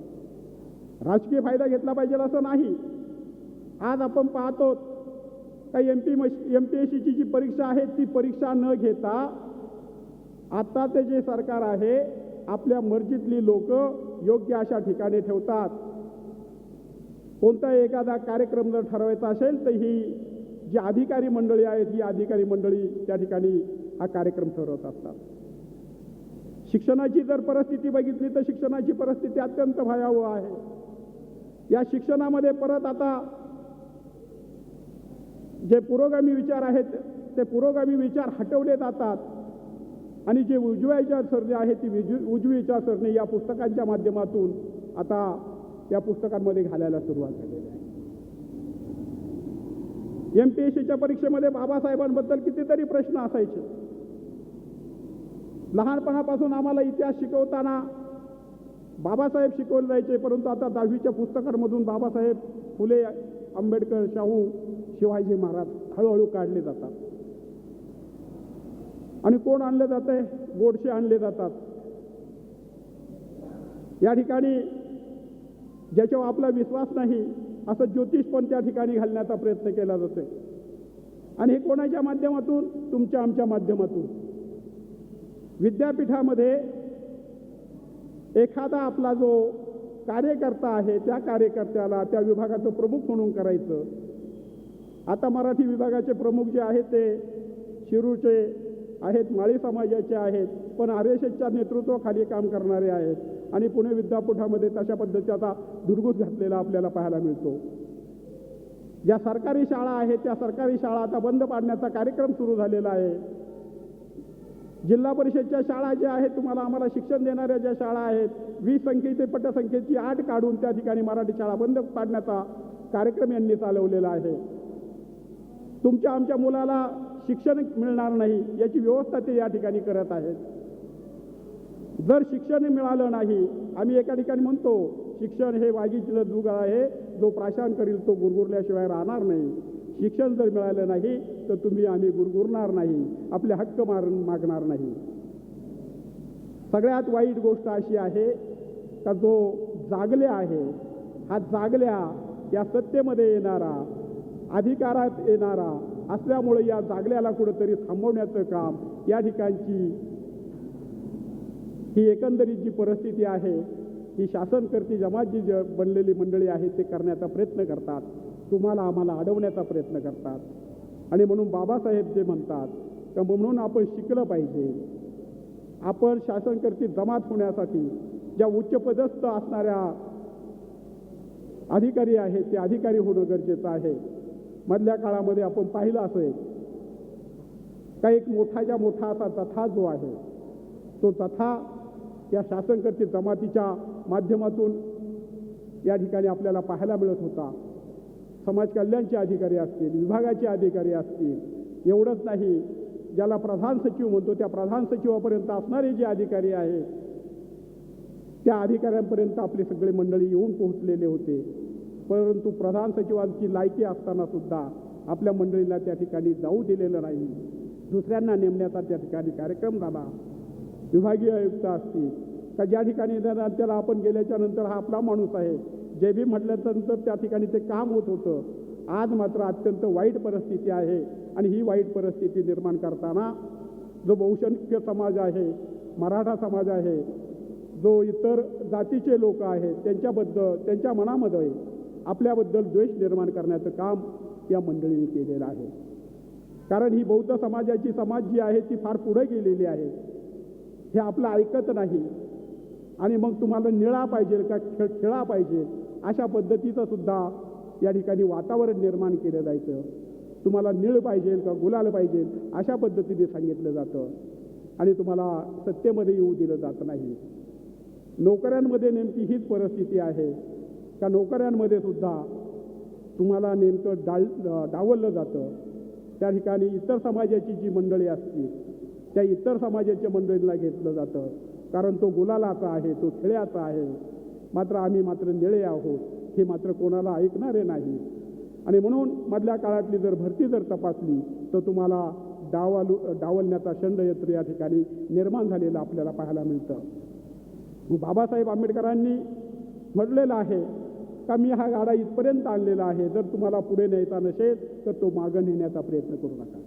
राजकीय फायदा घेतला पाहिजे असं नाही. आज आपण पाहतो का MPSCची जी परीक्षा आहे ती परीक्षा न घेता आत्ताचे जे सरकार आहे आपल्या मर्जीतली लोक योग्य अशा ठिकाणी ठेवतात. कोणता एखादा कार्यक्रम जर ठरवायचा असेल तर ही जी अधिकारी मंडळी आहेत ही अधिकारी मंडळी त्या ठिकाणी हा कार्यक्रम ठरवत असतात. शिक्षणाची जर परिस्थिती बघितली तर शिक्षणाची परिस्थिती अत्यंत भयावह आहे. या शिक्षणामध्ये परत आता जे पुरोगामी विचार आहेत ते पुरोगामी विचार हटवले जातात आणि जे उजव्या विचारसरणी आहे ती उजवी विचारसरणी या पुस्तकांच्या माध्यमातून आता या पुस्तकांमध्ये घालायला सुरुवात झालेली आहे. MPSCच्या परीक्षेमध्ये बाबासाहेबांबद्दल कितीतरी प्रश्न असायचे. लहानपणापासून आम्हाला इतिहास शिकवताना बाबासाहेब शिकवले जायचे, परंतु आता 10वीच्या पुस्तकांमधून बाबासाहेब, फुले, आंबेडकर, शाहू, शिवाजी महाराज हळूहळू काढले जातात. आणि कोण आणले जाते? गोडसे आणले जातात. या ठिकाणी ज्याच्यावर आपला विश्वास नाही असं ज्योतिष पण त्या ठिकाणी घालण्याचा प्रयत्न केला जातो. आणि हे कोणाच्या माध्यमातून? तुमच्या आमच्या माध्यमातून. विद्यापीठामध्ये एखादा आपला जो कार्यकर्ता आहे त्या कार्यकर्त्याला त्या विभागाचं प्रमुख म्हणून करायचं. आता मराठी विभागाचे प्रमुख जे आहेत ते शिरूरचे आहेत, माळी समाजाचे आहेत, पण RSSच्या नेतृत्वाखाली काम करणारे आहेत. आणि पुणे विद्यापीठामध्ये तशा पद्धतीचा दुर्गुस घातलेला आपल्याला पाहायला मिळतो. ज्या सरकारी शाळा आहेत त्या सरकारी शाळा आता बंद पाडण्याचा कार्यक्रम सुरू झालेला आहे. जिल्हा परिषदच्या शाळा ज्या आहेत, तुम्हाला आम्हाला शिक्षण देणाऱ्या ज्या शाळा आहेत, 20 संख्येचे पटसंख्येची 8 काढून त्या ठिकाणी मराठी शाळा बंद पाडण्याचा कार्यक्रम यांनी चालवलेला आहे. तुमच्या आमच्या मुलाला शिक्षण मिळणार नाही याची व्यवस्था ते या ठिकाणी करत आहेत. जर शिक्षण मिळालं नाही, आम्ही एका ठिकाणी म्हणतो शिक्षण हे वाघीचं दूध आहे, जो प्राशन करील तो गुरगुरल्याशिवाय राहणार नाही. शिक्षण जर मिळालं नाही तर तुम्ही आम्ही गुरगुरणार नाही, आपले हक्क मागणार नाही. सगळ्यात वाईट गोष्ट अशी आहे का जो जागल्या आहे, हा जागल्या या सत्तेमध्ये येणारा, अधिकारात येणारा असल्यामुळे या जागल्याला कुठंतरी थांबवण्याचं काम या ठिकाणची ही एकंदरीत जी परिस्थिती आहे ही शासनकर्ती जमात जी बनलेली मंडळी आहे ते करण्याचा प्रयत्न करतात. तुम्हाला आम्हाला अडवण्याचा प्रयत्न करतात. आणि म्हणून बाबासाहेब जे म्हणतात तर म्हणून आपण शिकलं पाहिजे. आपण शासनकर्ती जमात होण्यासाठी ज्या उच्चपदस्थ असणाऱ्या अधिकारी आहेत ते अधिकारी होणं गरजेचं आहे. मधल्या काळामध्ये आपण पाहिलं असेल का एक मोठाच्या मोठा असा तथा जो आहे तो तथा या शासनकर्ते जमातीच्या माध्यमातून या ठिकाणी आपल्याला पाहायला मिळत होता. समाज कल्याणचे अधिकारी असतील, विभागाचे अधिकारी असतील, एवढंच नाही, ज्याला प्रधान सचिव म्हणतो त्या प्रधान सचिवापर्यंत असणारे जे अधिकारी आहेत त्या अधिकाऱ्यांपर्यंत आपली सगळी मंडळी येऊन पोहोचलेले होते. परंतु प्रधान सचिवांची लायकी असताना सुद्धा आपल्या मंडळीला त्या ठिकाणी जाऊ दिलेलं नाही. दुसऱ्यांना नेमण्याचा त्या ठिकाणी कार्यक्रम झाला. विभागीय आयुक्त असतील, का ज्या ठिकाणी त्याला आपण गेल्याच्या नंतर हा आपला माणूस आहे, जे बी म्हटल्यानंतर त्या ठिकाणी ते काम होत होतं. आज मात्र अत्यंत वाईट परिस्थिती आहे आणि ही वाईट परिस्थिती निर्माण करताना जो बहुसंख्य समाज आहे, मराठा समाज आहे, जो इतर जातीचे लोक आहेत, त्यांच्या मनामध्ये आपल्याबद्दल द्वेष निर्माण करण्याचं काम या मंडळीने केलेलं आहे. कारण ही बौद्ध समाजाची समाज जी आहे ती फार पुढे गेलेली आहे. हे आपलं ऐकत नाही आणि मग तुम्हाला निळा पाहिजे का खेळा पाहिजे अशा पद्धतीचं सुद्धा या ठिकाणी वातावरण निर्माण केलं जायचं. तुम्हाला नीळ पाहिजे का गुलाल पाहिजे अशा पद्धतीने सांगितलं जातं आणि तुम्हाला सत्तेमध्ये येऊ दिलं जात नाही. नोकऱ्यांमध्ये नेमकी हीच परिस्थिती आहे का नोकऱ्यांमध्ये सुद्धा तुम्हाला नेमकं डावललं जातं. त्या ठिकाणी इतर समाजाची जी मंडळी असतील त्या इतर समाजाच्या मंडळींना घेतलं जातं कारण तो गुलालाचा आहे, तो खेळ्याचा आहे, मात्र आम्ही मात्र निळे आहोत हे मात्र कोणाला ऐकणारे नाही. आणि म्हणून मधल्या काळातली जर भरती जर तपासली तर तुम्हाला डावलण्याचा षडयंत्र या ठिकाणी निर्माण झालेलं आपल्याला पाहायला मिळतं. बाबासाहेब आंबेडकरांनी म्हटलेलं आहे का मी हा गाडा इथपर्यंत आणलेला आहे, जर तुम्हाला पुढे न्यायचा नसेल तर तो मागं नेण्याचा प्रयत्न करू नका.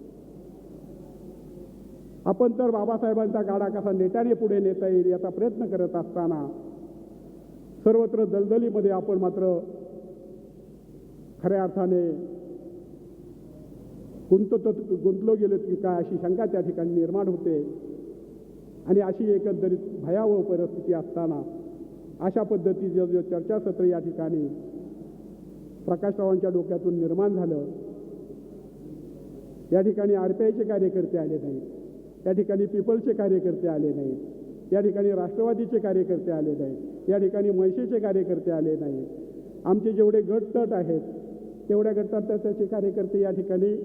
आपण तर बाबासाहेबांचा गाडा कसा नेटाने पुढे नेता येईल याचा प्रयत्न करत असताना सर्वत्र दलदलीमध्ये आपण मात्र खऱ्या अर्थाने गुंतलो गेलो की काय अशी शंका त्या ठिकाणी निर्माण होते. आणि अशी एकंदरीत भयावह परिस्थिती असताना अशा पद्धतीचं जे चर्चासत्र या ठिकाणी प्रकाशरावांच्या डोक्यातून निर्माण झालं. या ठिकाणी RPIचे कार्यकर्ते आले नाहीत, या ठिकाणी पीपल्सचे कार्यकर्ते आले नाहीत, या ठिकाणी राष्ट्रवादीचे कार्यकर्ते आले नाहीत, या ठिकाणी मनसेचे कार्यकर्ते आले नाहीत. आमचे जेवढे गटतट आहेत तेवढ्या गटतटाचे कार्यकर्ते या ठिकाणी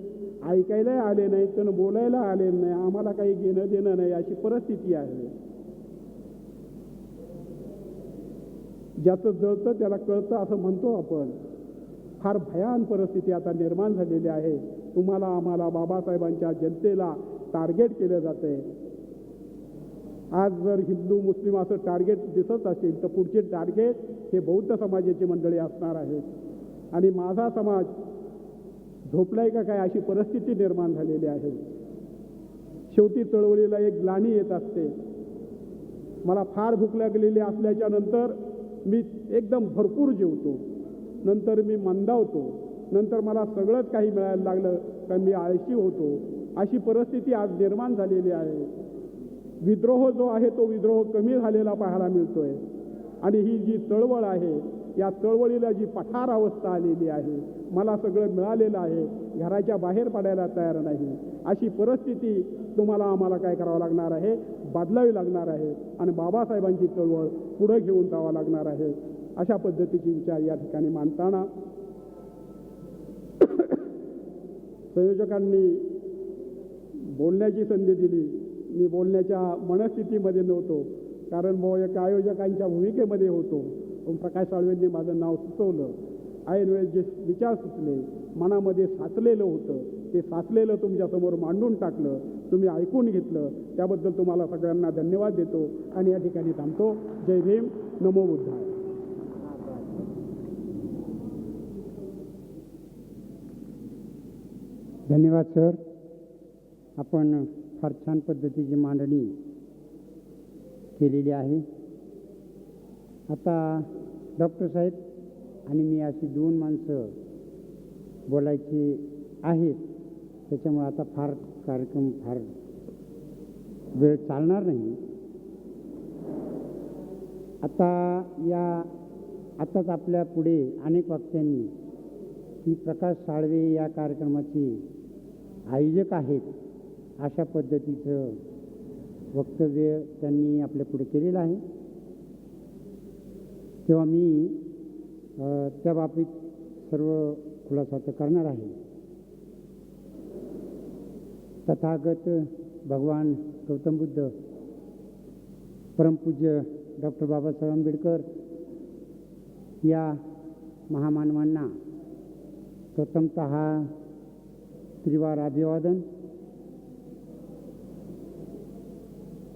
ऐकायला आले नाहीत, पण बोलायला आले नाही. आम्हाला काही घेणं देणं नाही अशी परिस्थिती आहे. ज्याचं जळतं त्याला कळतं असं म्हणतो आपण. फार भयान परिस्थिती आता निर्माण झालेली आहे. तुम्हाला आम्हाला बाबासाहेबांच्या जनतेला टार्गेट केलं जातंय. आज जर हिंदू मुस्लिम असं टार्गेट दिसत असेल तर पुढचे टार्गेट हे बौद्ध समाजाची मंडळी असणार आहेत. आणि माझा समाज झोपलाय का काय अशी परिस्थिती निर्माण झालेली आहे. शेवटी चळवळीला एक ग्लानी येत असते. मला फार भूक लागलेली असल्याच्या नंतर मी एकदम भरपूर जेवतो, नंतर मी मंदावतो, नंतर मला सगळंच काही मिळायला लागलं का मी आळशी होतो. अशी परिस्थिती आज निर्माण झालेली आहे. विद्रोह जो आहे तो विद्रोह कमी झालेला पाहायला मिळतोय. आणि ही जी चळवळ आहे या चळवळीला जी पठार अवस्था आलेली आहे, मला सगळं मिळालेलं आहे, घराच्या बाहेर पडायला तयार नाही, अशी परिस्थिती तुम्हाला आम्हाला काय करावं लागणार आहे, बदलावी लागणार आहे. आणि बाबासाहेबांची चळवळ पुढे घेऊन जावं लागणार आहे. अशा पद्धतीचे विचार या ठिकाणी मांडताना संयोजकांनी बोलण्याची संधी दिली. मी बोलण्याच्या मनस्थितीमध्ये नव्हतो कारण एका आयोजकांच्या भूमिकेमध्ये होतो. प्रकाश साळवेंनी माझं नाव सुचवलं. ऐन वेळेस जे विचार सुचले, मनामध्ये साचलेलं होतं, ते साचलेलं तुमच्यासमोर मांडून टाकलं, तुम्ही ऐकून घेतलं, त्याबद्दल तुम्हाला सगळ्यांना धन्यवाद देतो आणि या ठिकाणी थांबतो. जय भीम, नमो बुद्धाय. धन्यवाद सर. आपण फार छान पद्धतीची मांडणी केलेली आहे. आता डॉक्टर साहेब आणि मी अशी दोन माणसं बोलायची आहेत, त्याच्यामुळे आता फार कार्यक्रम फार वेळ चालणार नाही. आताच आपल्या पुढे अनेक वक्त्यांनी की प्रकाश साळवे या कार्यक्रमाचे आयोजक आहेत अशा पद्धतीचं वक्तव्य त्यांनी आपल्या पुढे केलेलं आहे. तेव्हा मी त्या बाबतीत सर्व खुलासा करणार आहे. तथागत भगवान गौतम बुद्ध, परमपूज्य डॉक्टर बाबासाहेब आंबेडकर या महामानवांना प्रथमतः त्रिवार अभिवादन.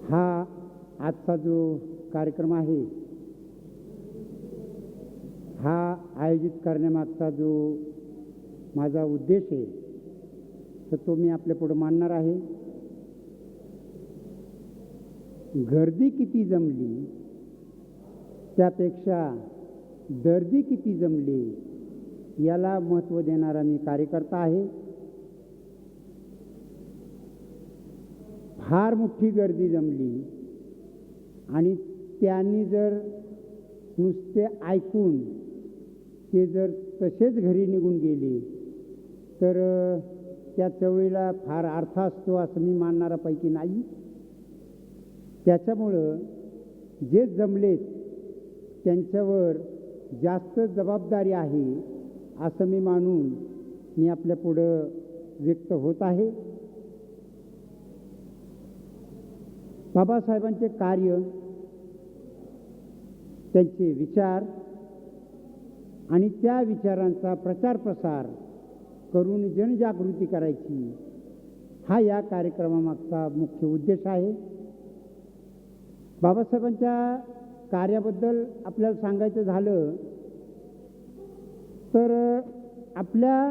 हा आजचा जो कार्यक्रम आहे हा आयोजित करण्यामागचा जो माझा उद्देश आहे तर तो मी आपल्यापुढं मांडणार आहे. गर्दी किती जमली त्यापेक्षा दर्दी किती जमली याला महत्त्व देणारा मी कार्यकर्ता आहे. फार मोठी गर्दी जमली आणि त्यांनी जर नुसते ऐकून ते जर तसेच घरी निघून गेले तर त्या चळवळीला फार अर्थ असतो असं मी मानणारापैकी नाही. त्याच्यामुळं जे जमलेत त्यांच्यावर जास्त जबाबदारी आहे असं मी मानून मी आपल्यापुढं व्यक्त होत आहे. बाबासाहेबांचे कार्य, त्यांचे विचार आणि त्या विचारांचा प्रचार प्रसार करून जनजागृती करायची हा या कार्यक्रमामागचा मुख्य उद्देश आहे. बाबासाहेबांच्या कार्याबद्दल आपल्याला सांगायचं झालं तर आपल्या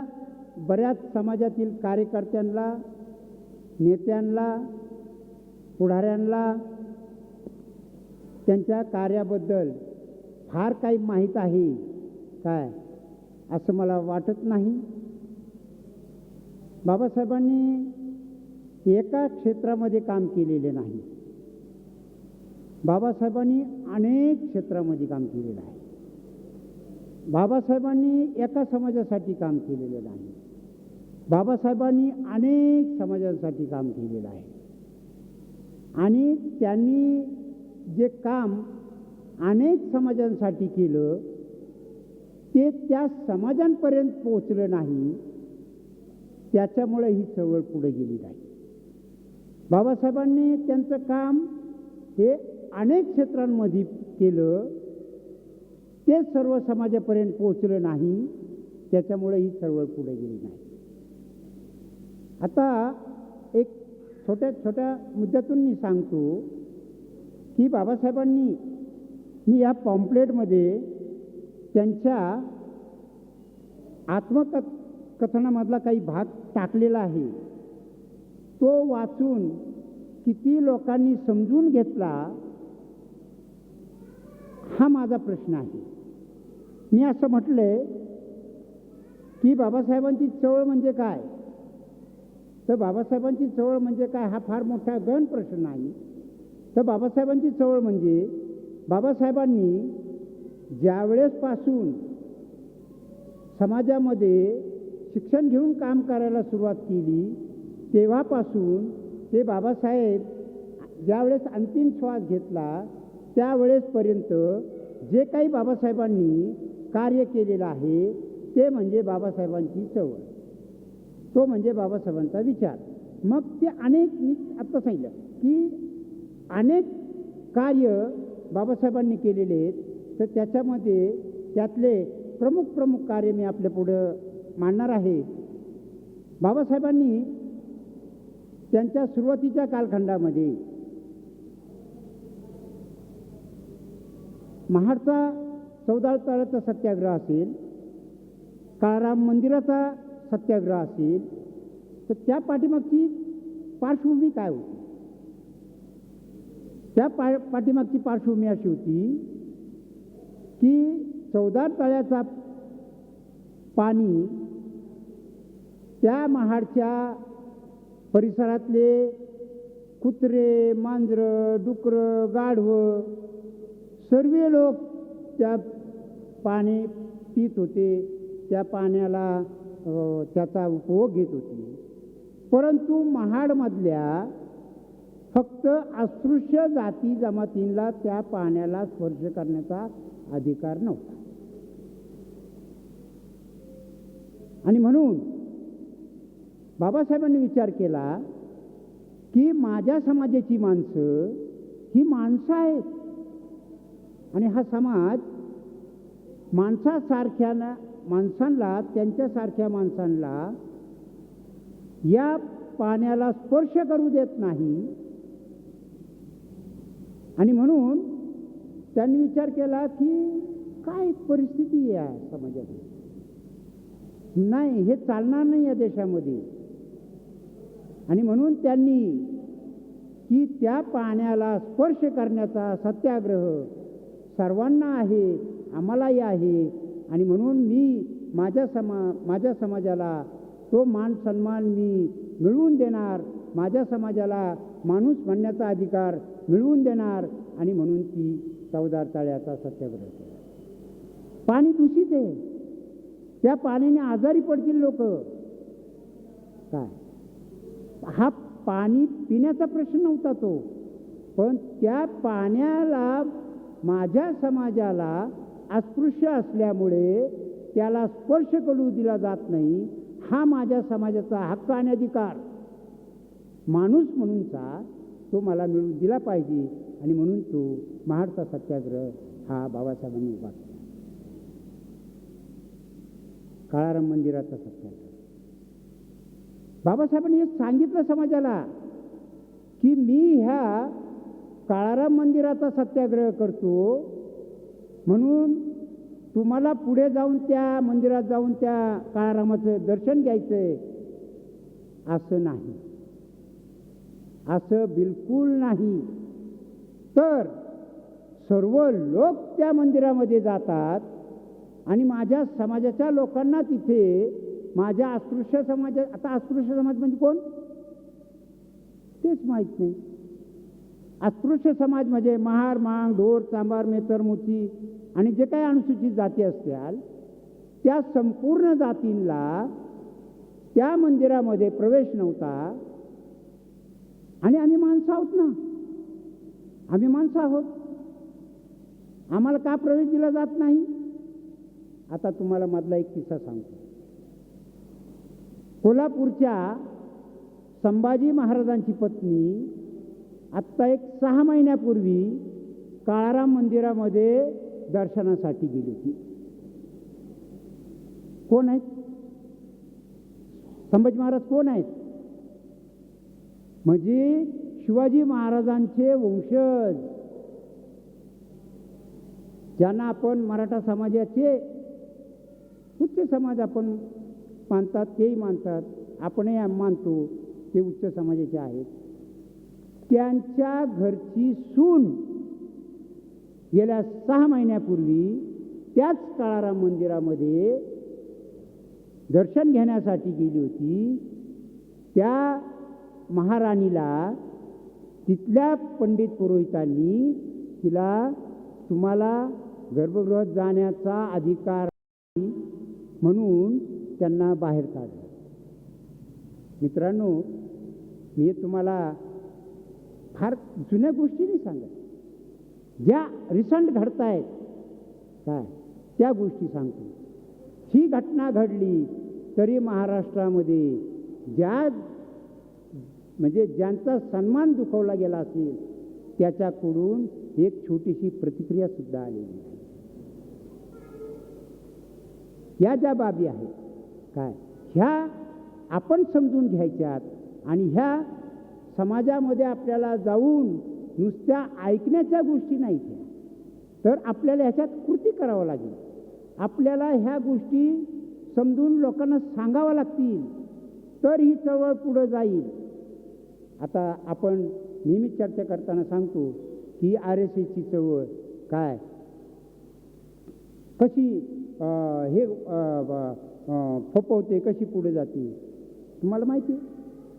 बऱ्याच समाजातील कार्यकर्त्यांना, नेत्यांना, पुढाऱ्यांना त्यांच्या कार्याबद्दल फार काही माहीत आहे काय असं मला वाटत नाही. बाबासाहेबांनी एका क्षेत्रामध्ये काम केलेले नाही. बाबासाहेबांनी अनेक क्षेत्रामध्ये काम केलेलं आहे. बाबासाहेबांनी एका समाजासाठी काम केलेलं नाही. बाबासाहेबांनी अनेक समाजांसाठी काम केलेलं आहे आणि त्यांनी जे काम अनेक समाजांसाठी केलं ते त्या समाजांपर्यंत पोचलं नाही. त्याच्यामुळे ही चळवळ पुढे गेली नाही. बाबासाहेबांनी त्यांचं काम हे अनेक क्षेत्रांमध्ये केलं, ते सर्व समाजापर्यंत पोचलं नाही. त्याच्यामुळे ही चळवळ पुढे गेली नाही. आता एक छोट्या छोट्या मुद्द्यातून मी सांगतो की बाबासाहेबांनी मी या पॉम्पलेटमध्ये त्यांच्या आत्मकथनामधला काही भाग टाकलेला आहे. तो वाचून किती लोकांनी समजून घेतला हा माझा प्रश्न आहे. मी असं म्हटलंय की बाबासाहेबांची चळवळ म्हणजे काय, तर बाबासाहेबांची चळवळ म्हणजे काय हा फार मोठा गहन प्रश्न नाही. तर बाबासाहेबांची चळवळ म्हणजे बाबासाहेबांनी ज्यावेळेसपासून समाजामध्ये शिक्षण घेऊन काम करायला सुरुवात केली तेव्हापासून ते बाबासाहेब ज्यावेळेस अंतिम श्वास घेतला त्यावेळेसपर्यंत जे काही बाबासाहेबांनी कार्य केलेलं आहे ते म्हणजे बाबासाहेबांची चळवळ, तो म्हणजे बाबासाहेबांचा विचार. मग ते अनेक, मी आत्ता सांगितलं की अनेक कार्य बाबासाहेबांनी केलेले आहेत. तर त्याच्यामध्ये त्यातले प्रमुख कार्य मी आपल्या पुढं मांडणार आहे. बाबासाहेबांनी त्यांच्या सुरुवातीच्या कालखंडामध्ये महाडचा 14 तळ्याचा सत्याग्रह असेल, काळाराम मंदिराचा सत्याग्रह असेल, तर त्या पाठीमागची पार्श्वभूमी काय होती? त्या पाठीमागची पार्श्वभूमी अशी होती की 14 तळ्याचा पाणी त्या महाडच्या परिसरातले कुत्रे, मांजरं, डुकरं, गाढवं सर्व लोक त्या पाणी पित होते, त्या पाण्याला त्याचा उपभोग घेत होते. परंतु महाडमधल्या फक्त अस्पृश्य जाती जमातींना त्या पाण्याला स्पर्श करण्याचा अधिकार नव्हता. आणि म्हणून बाबासाहेबांनी विचार केला की माझ्या समाजाची माणसं ही माणसं आहेत आणि हा समाज माणसांना त्यांच्यासारख्या माणसांना या पाण्याला स्पर्श करू देत नाही. आणि म्हणून त्यांनी विचार केला की काय परिस्थिती आहे समाजाची, नाही हे चालणार नाही या देशामध्ये. आणि म्हणून त्यांनी की त्या पाण्याला स्पर्श करण्याचा सत्याग्रह सर्वांना आहे, आम्हालाही आहे. आणि म्हणून मी माझ्या समाजाला तो मान सन्मान मी मिळवून देणार, माझ्या समाजाला माणूस म्हणण्याचा अधिकार मिळवून देणार. आणि म्हणून ती 14 तळ्याचा सत्याग्रह केला. पाणी दूषित आहे, त्या पाण्याने आजारी पडतील लोक. काय हा पाणी पिण्याचा प्रश्न नव्हता तो, पण त्या पाण्याला माझ्या समाजाला अस्पृश्य असल्यामुळे त्याला स्पर्श करू दिला जात नाही. हा माझ्या समाजाचा हक्क आणि अधिकार माणूस म्हणूनचा तो मला मिळवून दिला पाहिजे. आणि म्हणून तो महाडचा सत्याग्रह हा बाबासाहेबांनी उभा केला. काळाराम मंदिराचा सत्याग्रह बाबासाहेबांनी हे सांगितलं समाजाला की मी ह्या काळाराम मंदिराचा सत्याग्रह करतो, म्हणून तुम्हाला पुढे जाऊन त्या मंदिरात जाऊन त्या काळारामाचं दर्शन घ्यायचंय असं नाही, असं बिलकुल नाही. तर सर्व लोक त्या मंदिरामध्ये जातात आणि माझ्या समाजाच्या लोकांना तिथे माझ्या अस्पृश्य समाज, आता अस्पृश्य समाज म्हणजे कोण तेच माहीत नाही. अस्पृश्य समाज म्हणजे महार, मांग, ढोर, चांभार, मेतर, मुची आणि जे काही अनुसूचित जाती असतील त्या संपूर्ण जातींना त्या मंदिरामध्ये प्रवेश नव्हता. आणि आम्ही माणसं आहोत ना, आम्ही माणसं आहोत, आम्हाला का प्रवेश दिला जात नाही. आता तुम्हाला मधला एक किस्सा सांगतो. कोल्हापूरच्या संभाजी महाराजांची पत्नी आत्ता एक 6 महिन्यापूर्वी काळाराम मंदिरामध्ये दर्शनासाठी गेली होती. कोण आहेत संभाजी महाराज? कोण आहेत? म्हणजे शिवाजी महाराजांचे वंशज, ज्यांना आपण मराठा समाजाचे उच्च समाज आपण मानतात, तेही मानतात, आपणही मानतो, ते उच्च समाजाचे आहेत. त्यांच्या घरची सून गेल्या 6 महिन्यापूर्वी त्याच काळाराम मंदिरामध्ये दर्शन घेण्यासाठी गेली होती. त्या महाराणीला तिथल्या पंडित पुरोहितांनी तिला तुम्हाला गर्भगृहात जाण्याचा अधिकार म्हणून त्यांना बाहेर काढलं. मित्रांनो, मी तुम्हाला फार जुन्या गोष्टी नाही सांगत, ज्या रिसंट घडत आहेत काय त्या गोष्टी सांगतो. ही घटना घडली तरी महाराष्ट्रामध्ये म्हणजे ज्यांचा सन्मान दुखवला गेला असेल त्याच्याकडून एक छोटीशी प्रतिक्रिया सुद्धा आलेली आहे. या ज्या बाबी आहेत काय ह्या आपण समजून घ्यायच्यात आणि ह्या समाजामध्ये आपल्याला जाऊन नुसत्या ऐकण्याच्या गोष्टी नाहीत, तर आपल्याला ह्याच्यात कृती करावं लागेल. आपल्याला ह्या गोष्टी समजून लोकांना सांगाव्या लागतील, तर ही चळवळ पुढं जाईल. आता आपण नेहमीच चर्चा करताना सांगतो की RSSची चळवळ काय कशी हे फोपवते, कशी पुढे जाते तुम्हाला माहिती आहे.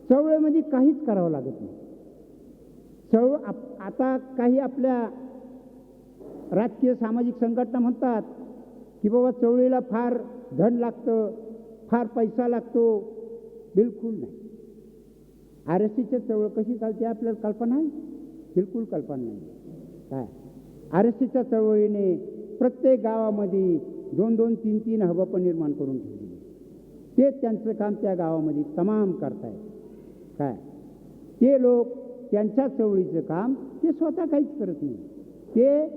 चळवळीमध्ये काहीच करावं लागत नाही. चळवळ आता काही आपल्या राजकीय सामाजिक संघटना म्हणतात की बाबा चळवळीला फार धन लागतं, फार पैसा लागतो. बिलकुल नाही. RSSची चळवळ कशी चालते आपल्याला कल्पना आहे? बिलकुल कल्पना नाही. काय RSSच्या चळवळीने प्रत्येक गावामध्ये 2-2, 3-3 हबं निर्माण करून ठेवली. ते त्यांचं काम त्या गावामध्ये तमाम करतायत. काय ते लोक त्यांच्या चळवळीचं काम ते स्वतः काहीच करत नाही. ते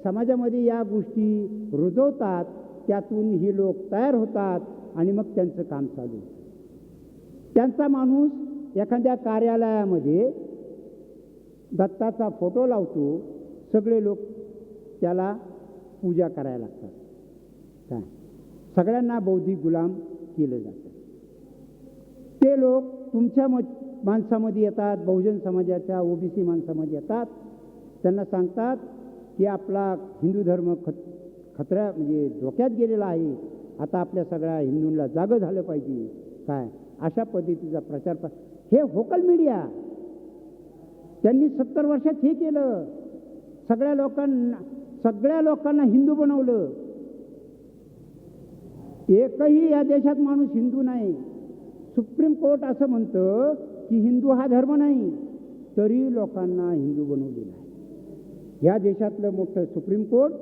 समाजामध्ये या गोष्टी रुजवतात, त्यातून ही लोक तयार होतात आणि मग त्यांचं काम चालू होतं. त्यांचा माणूस एखाद्या कार्यालयामध्ये दत्ताचा फोटो लावतो, सगळे लोक त्याला पूजा करायला लागतात. काय सगळ्यांना बौद्धिक गुलाम केलं जातं. ते लोक तुमच्या माणसामध्ये येतात, बहुजन समाजाच्या ओबीसी माणसामध्ये येतात. त्यांना सांगतात की आपला हिंदू धर्म खतऱ्या म्हणजे धोक्यात गेलेला आहे, आता आपल्या सगळ्या हिंदूंना जागं झालं पाहिजे. काय अशा पद्धतीचा प्रचार हे व्होकल मीडिया त्यांनी 70 वर्षात हे केलं. सगळ्या लोकांना हिंदू बनवलं. एकही या देशात माणूस हिंदू नाही. सुप्रीम कोर्ट असं म्हणतं की हिंदू हा धर्म नाही, तरी लोकांना हिंदू बनवलेलं आहे. या देशातलं मोठं सुप्रीम कोर्ट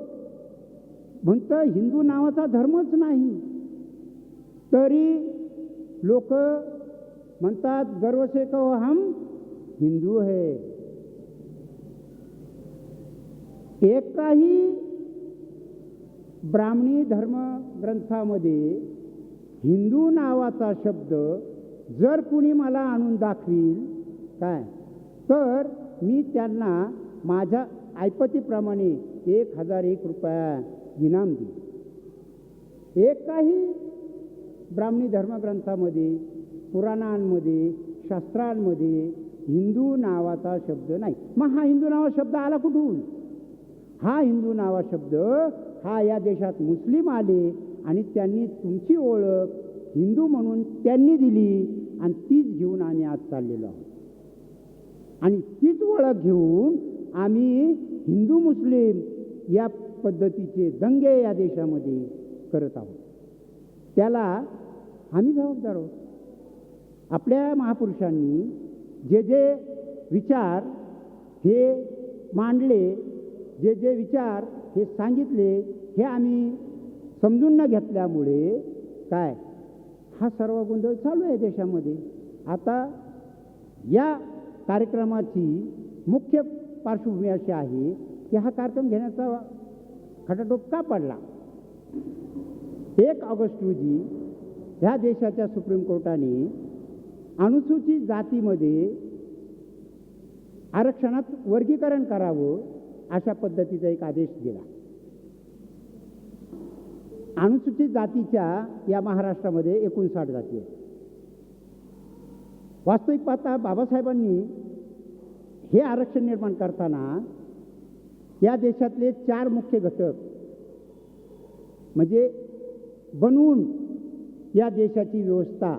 म्हणतं हिंदू नावाचा धर्मच नाही, तरी लोक म्हणतात गर्व से कहो हम हिंदू है. एकाही ब्राह्मणी धर्म ग्रंथामध्ये हिंदू नावाचा शब्द जर कुणी मला आणून दाखवील काय, तर मी त्यांना माझ्या ऐपतीप्रमाणे 1001 रुपया इनाम देईन. एकाही ब्राह्मणी धर्मग्रंथामध्ये, पुराणांमध्ये, शास्त्रांमध्ये हिंदू नावाचा शब्द नाही. मग हा हिंदू नावाचा शब्द आला कुठून? हा हिंदू नावा शब्द हा या देशात मुस्लिम आले आणि त्यांनी तुमची ओळख हिंदू म्हणून त्यांनी दिली आणि तीच घेऊन आम्ही आज चाललेलो आहोत. आणि तीच ओळख घेऊन आम्ही हिंदू मुस्लिम या पद्धतीचे दंगे या देशामध्ये करत आहोत. त्याला आम्ही जबाबदार आहोत. आपल्या महापुरुषांनी जे जे विचार हे मांडले, जे जे विचार हे सांगितले, हे आम्ही समजून न घेतल्यामुळे काय हा सर्व गोंधळ चालू आहे देशामध्ये. आता या कार्यक्रमाची मुख्य पार्श्वभूमी अशी आहे की हा कार्यक्रम घेण्याचा खटाटोप का पडला? 1 ऑगस्ट रोजी ह्या देशाच्या सुप्रीम कोर्टाने अनुसूचित जातीमध्ये आरक्षणात वर्गीकरण करावं अशा पद्धतीचा एक आदेश दिला. अनुसूचित जातीच्या या महाराष्ट्रामध्ये 59 जाती आहेत. वास्तविक पाहता बाबासाहेबांनी हे आरक्षण निर्माण करताना या देशातले 4 मुख्य घटक म्हणजे बनवून या देशाची व्यवस्था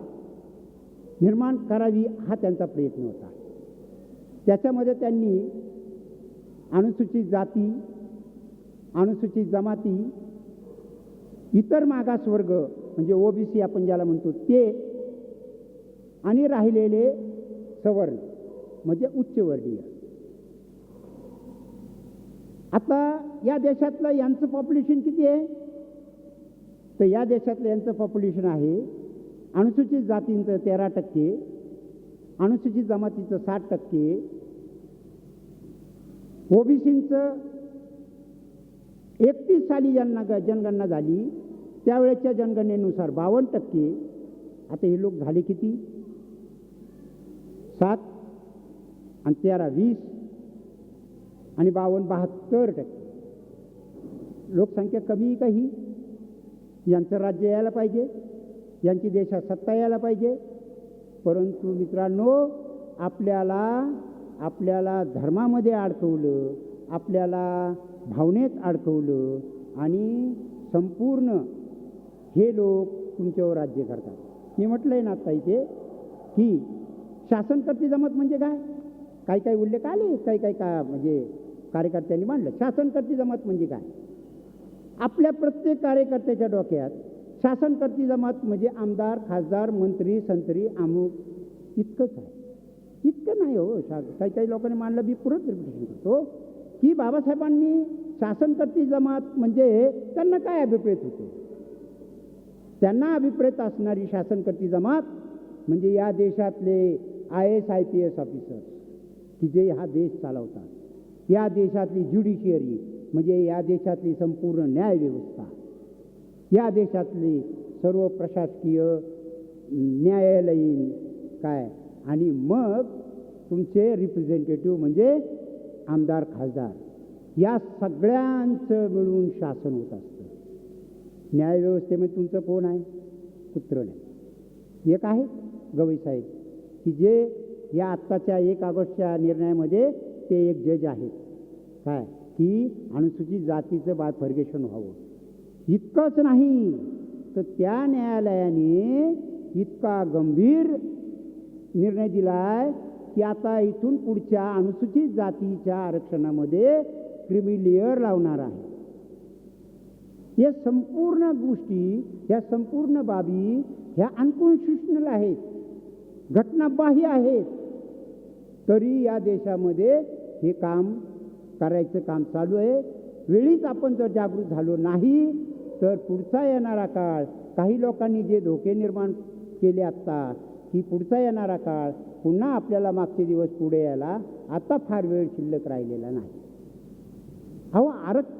निर्माण करावी हा त्यांचा प्रयत्न होता. त्याच्यामध्ये त्यांनी अनुसूचित जाती, अनुसूचित जमाती, इतर मागासवर्ग म्हणजे ओबीसी आपण ज्याला म्हणतो ते, आणि राहिलेले सवर्ण म्हणजे उच्चवर्गीय. आता या देशातलं यांचं पॉप्युलेशन किती आहे? तर या देशातलं यांचं पॉप्युलेशन आहे अनुसूचित जातींचं 13%, अनुसूचित जमातीचं 60%, ओबीसींचं 31 साली जनगणना झाली त्यावेळेच्या जनगणनेनुसार 52%. आता हे लोक झाले किती? 7 आणि 13 20 आणि 52 72%. लोकसंख्या कमी का ही? यांचं राज्य यायला पाहिजे, यांची देशात सत्ता यायला पाहिजे. परंतु मित्रांनो, आपल्याला धर्मामध्ये अडकवलं, आपल्याला भावनेत अडकवलं आणि संपूर्ण हे लोक तुमच्यावर राज्य करतात. मी म्हटलंय ना आता इथे की शासनकर्ती जमात म्हणजे काय? काही उल्लेख आले, काही का म्हणजे कार्यकर्त्यांनी मांडलं. शासनकर्ती जमात म्हणजे काय? आपल्या प्रत्येक कार्यकर्त्याच्या डोक्यात शासनकर्ती जमात म्हणजे आमदार, खासदार, मंत्री, संत्री, अमुक इतकंच आहे. इतकं नाही हो. काही लोकांनी मांडलं, मी पुरत रिपिटेशन करतो की बाबासाहेबांनी शासनकर्ती जमात म्हणजे त्यांना काय अभिप्रेत होतं? त्यांना अभिप्रेत असणारी शासनकर्ती जमात म्हणजे या देशातले IAS IPS ऑफिसर की जे हा देश चालवतात, या देशातली ज्युडिशियरी म्हणजे या देशातली संपूर्ण न्यायव्यवस्था, या देशातली सर्व प्रशासकीय न्यायालयीन काय, आणि मग तुमचे रिप्रेझेंटेटिव्ह म्हणजे आमदार, खासदार. या सगळ्यांचं मिळून शासन होत असतं. न्यायव्यवस्थेमध्ये तुमचं कोण आहे? कुत्र नाही. एक आहे गवई साहेब, की जे या आत्ताच्या 1 ऑगस्टच्या निर्णयामध्ये ते एक जज आहेत, काय की अनुसूचित जातीचं बायफर्गेशन व्हावं. इतकंच नाही तर त्या न्यायालयाने इतका गंभीर निर्णय दिलाय की आता इथून पुढच्या अनुसूचित जातीच्या आरक्षणामध्ये क्रिमी लेअर लावणार आहे. या संपूर्ण गोष्टी, ह्या संपूर्ण बाबी ह्या अनकॉन्स्टिट्युशनल आहेत, घटनाबाह्य आहेत. तरी या देशामध्ये हे काम करायचं काम चालू आहे. वेळीच आपण जर जागृत झालो नाही तर पुढचा येणारा काळ, काही लोकांनी जे धोके निर्माण केले आत्ता, की पुढचा येणारा काळ पुन्हा आपल्याला मागचे दिवस पुढे यायला आता फार वेळ शिल्लक राहिलेला नाही. अहो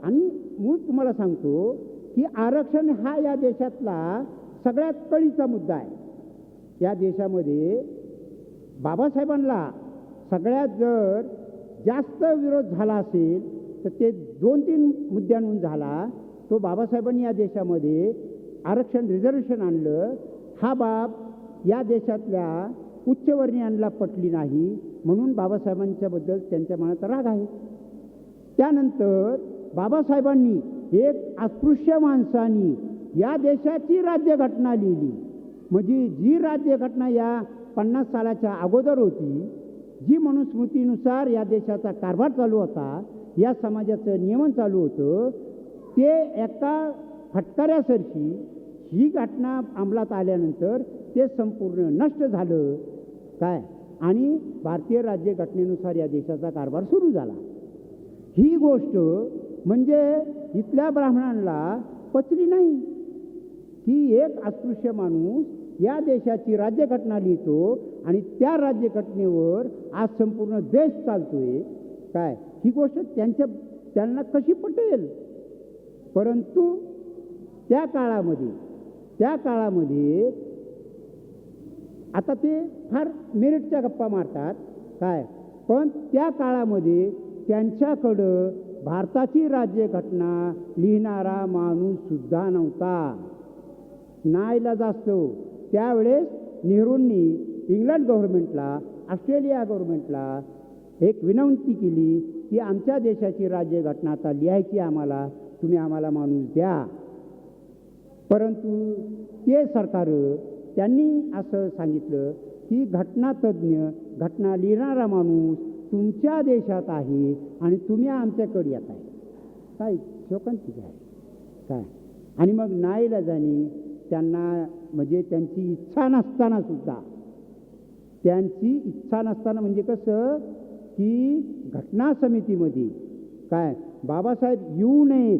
आणि मूळ तुम्हाला सांगतो की आरक्षण हा या देशातला सगळ्यात कळीचा मुद्दा आहे. या देशामध्ये बाबासाहेबांना सगळ्यात जर जास्त विरोध झाला असेल तर ते 2-3 मुद्द्यांहून झाला. तो बाबासाहेबांनी या देशामध्ये आरक्षण रिझर्वेशन आणलं. हा बाब या देशातल्या उच्चवर्णीयांना पटली नाही, म्हणून बाबासाहेबांच्याबद्दल त्यांच्या मनात राग आहे. त्यानंतर बाबासाहेबांनी एक अस्पृश्य माणसानी या देशाची राज्यघटना लिहिली. म्हणजे जी राज्यघटना या 50 सालाच्या अगोदर होती, जी मनुस्मृतीनुसार या देशाचा कारभार चालू होता, या समाजाचं नियमन चालू होतं, ते एका फटकाऱ्यासारखी ही घटना अंमलात आल्यानंतर ते संपूर्ण नष्ट झालं. काय आणि भारतीय राज्यघटनेनुसार या देशाचा कारभार सुरू झाला. ही गोष्ट म्हणजे इथल्या ब्राह्मणांना पचली नाही की एक अस्पृश्य माणूस या देशाची राज्यघटना लिहितो आणि त्या राज्यघटनेवर आज संपूर्ण देश चालतोय. काय ही गोष्ट त्यांना कशी पटेल? परंतु त्या काळामध्ये आता ते फार मेरिटच्या गप्पा मारतात. काय पण त्या काळामध्ये त्यांच्याकडं भारताची राज्यघटना लिहिणारा माणूस सुद्धा नव्हता. नाईलाज असतो. त्यावेळेस नेहरूंनी इंग्लंड गव्हर्नमेंटला, ऑस्ट्रेलिया गव्हर्नमेंटला एक विनंती केली की आमच्या देशाची राज्यघटना आता लिहायची आम्हाला, तुम्ही आम्हाला माणूस द्या. परंतु ते सरकार त्यांनी असं सांगितलं की घटनातज्ञ, घटना लिहिणारा माणूस तुमच्या देशात आहे आणि तुम्ही आमच्याकडे येत आहे. काय शोकांतिक आहे काय. आणि मग नाईलाजानी त्यांना म्हणजे त्यांची इच्छा नसताना म्हणजे कसं की घटना समितीमध्ये काय बाबासाहेब येऊ नयेत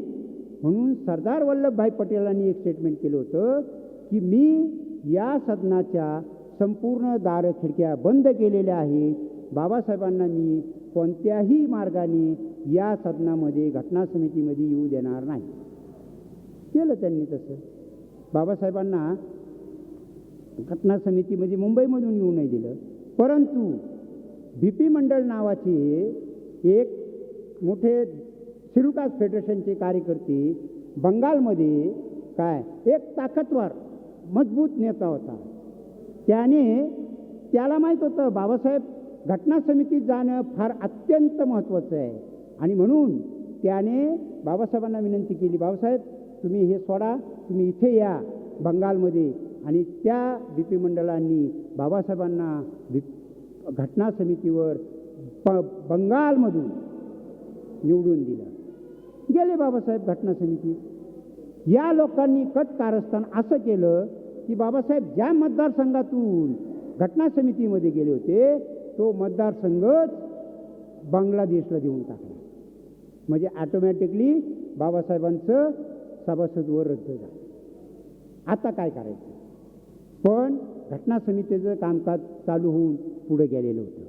म्हणून सरदार वल्लभभाई पटेलांनी एक स्टेटमेंट केलं होतं की मी या सदनाच्या संपूर्ण दार खिडक्या बंद केलेल्या आहेत. बाबासाहेबांना मी कोणत्याही मार्गाने या सदनामध्ये घटना समितीमध्ये येऊ देणार नाही. केलं त्यांनी तसं. बाबासाहेबांना घटना समितीमध्ये मुंबईमधून येऊ नाही दिलं. परंतु BP मंडळ नावाचे एक मोठे सिरुकास फेडरेशनचे कार्यकर्ते बंगालमध्ये काय एक ताकदवार मजबूत नेता होता. त्याला माहीत होतं बाबासाहेब घटना समितीत जाणं फार अत्यंत महत्त्वाचं आहे आणि म्हणून त्याने बाबासाहेबांना विनंती केली, बाबासाहेब तुम्ही हे सोडा, तुम्ही इथे या बंगालमध्ये. आणि त्या BP मंडळांनी बाबासाहेबांना घटना समितीवर बंगालमधून निवडून दिलं. गेले बाबासाहेब घटना समितीत. या लोकांनी कट कारस्थान असं केलं की बाबासाहेब ज्या मतदारसंघातून घटना समितीमध्ये गेले होते तो मतदारसंघच बांगलादेशला देऊन टाकला. म्हणजे ऑटोमॅटिकली बाबासाहेबांचं सभासदवर रद्द झालं. आता काय करायचं? पण घटना समितीचं कामकाज चालू होऊन पुढे गेलेलं होतं.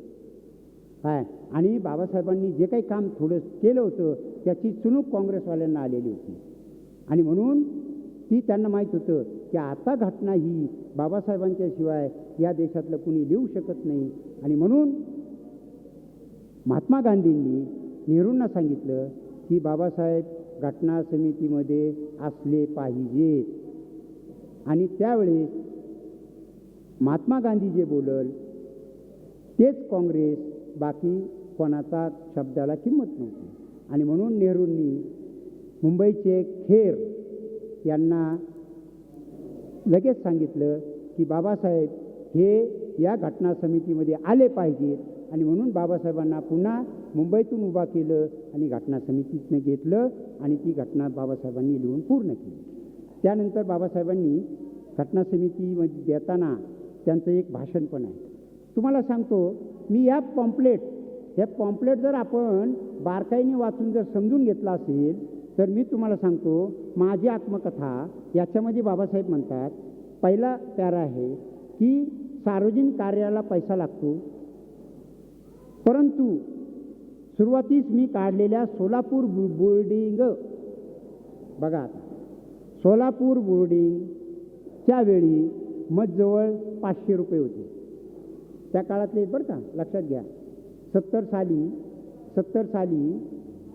काय आणि बाबासाहेबांनी जे काही काम थोडं केलं होतं त्याची चुणूक काँग्रेसवाल्यांना आलेली होती. आणि म्हणून त्यांना माहीत होतं की आता घटना ही बाबासाहेबांच्या शिवाय या देशातलं कुणी लिहू शकत नाही. आणि म्हणून महात्मा गांधींनी नेहरूंना सांगितलं की बाबासाहेब घटना समितीमध्ये असले पाहिजेत आणि त्यावेळेस महात्मा गांधी जे बोलल तेच काँग्रेस, बाकी कोणाचा शब्दाला किंमत नव्हती. आणि म्हणून नेहरूंनी मुंबईचे खेर यांना लगेच सांगितलं की बाबासाहेब हे या घटना समितीमध्ये आले पाहिजेत. आणि म्हणून बाबासाहेबांना पुन्हा मुंबईतून उभा केलं आणि घटना समितीतनं घेतलं आणि ती घटना बाबासाहेबांनी लिहून पूर्ण केली. त्यानंतर बाबासाहेबांनी घटना समितीमध्ये देताना त्यांचं एक भाषण पण आहे. तुम्हाला सांगतो मी या पॉम्पलेट जर आपण बारकाईने वाचून जर समजून घेतला असेल तर मी तुम्हाला सांगतो माझी आत्मकथा याच्यामध्ये बाबासाहेब म्हणतात, पहिला पॅरा आहे की सार्वजनिक कार्याला पैसा लागतो, परंतु सुरुवातीस मी काढलेल्या सोलापूर बोर्डिंग, बघा आता सोलापूर बोर्डिंगच्या वेळी मजजवळ 500 रुपये होते. त्या काळातले बरं का, लक्षात घ्या. 70 साली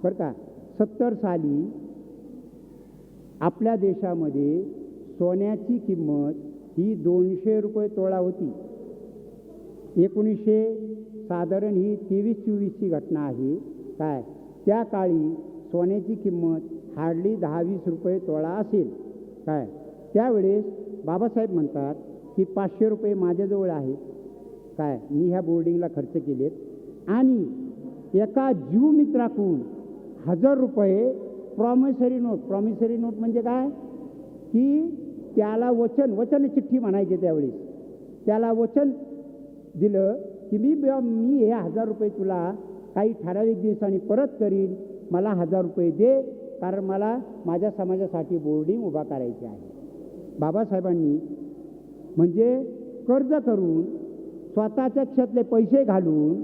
बरं का, 70 साली आपल्या देशामध्ये सोन्याची किंमत ही 200 रुपये तोळा होती. 1900 साधारण ही 23-24ची घटना आहे. काय त्या काळी सोन्याची किंमत हार्डली 10-20 रुपये तोळा असेल. काय त्यावेळेस बाबासाहेब म्हणतात की 500 रुपये माझ्याजवळ आहेत, काय मी ह्या बोर्डिंगला खर्च केलेत आणि एका जीव मित्राकडून 1000 रुपये प्रॉमिसरी नोट म्हणजे काय की त्याला वचन चिठ्ठी म्हणायचे. त्यावेळेस त्याला वचन दिलं की मी हे 1000 रुपये तुला काही ठराविक दिवसांनी परत करीन, मला 1000 रुपये दे, कारण मला माझ्या समाजासाठी बोर्डिंग उभा करायची आहे. बाबासाहेबांनी म्हणजे कर्ज करून स्वतःच्या खिशातले पैसे घालून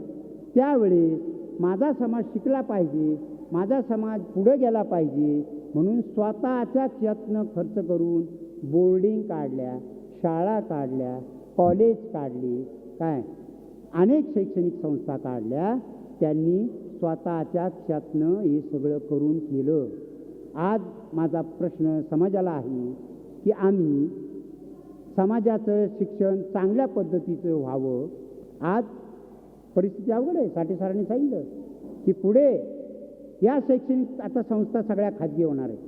त्यावेळेस माझा समाज शिकला पाहिजे, माझा समाज पुढे गेला पाहिजे म्हणून स्वतःच्या खिशातनं खर्च करून बोर्डिंग काढल्या, शाळा काढल्या, कॉलेज काढली, काय अनेक शैक्षणिक संस्था काढल्या. त्यांनी स्वतःच्या खिशातनं हे सगळं करून केलं. आज माझा प्रश्न समाजाला आहे की आम्ही समाजाचं शिक्षण चांगल्या पद्धतीचं व्हावं. आज परिस्थिती अवघड आहे. साठे सरांनी सांगितलं की पुढे या शैक्षणिक आता संस्था सगळ्या खाजगी होणार आहेत.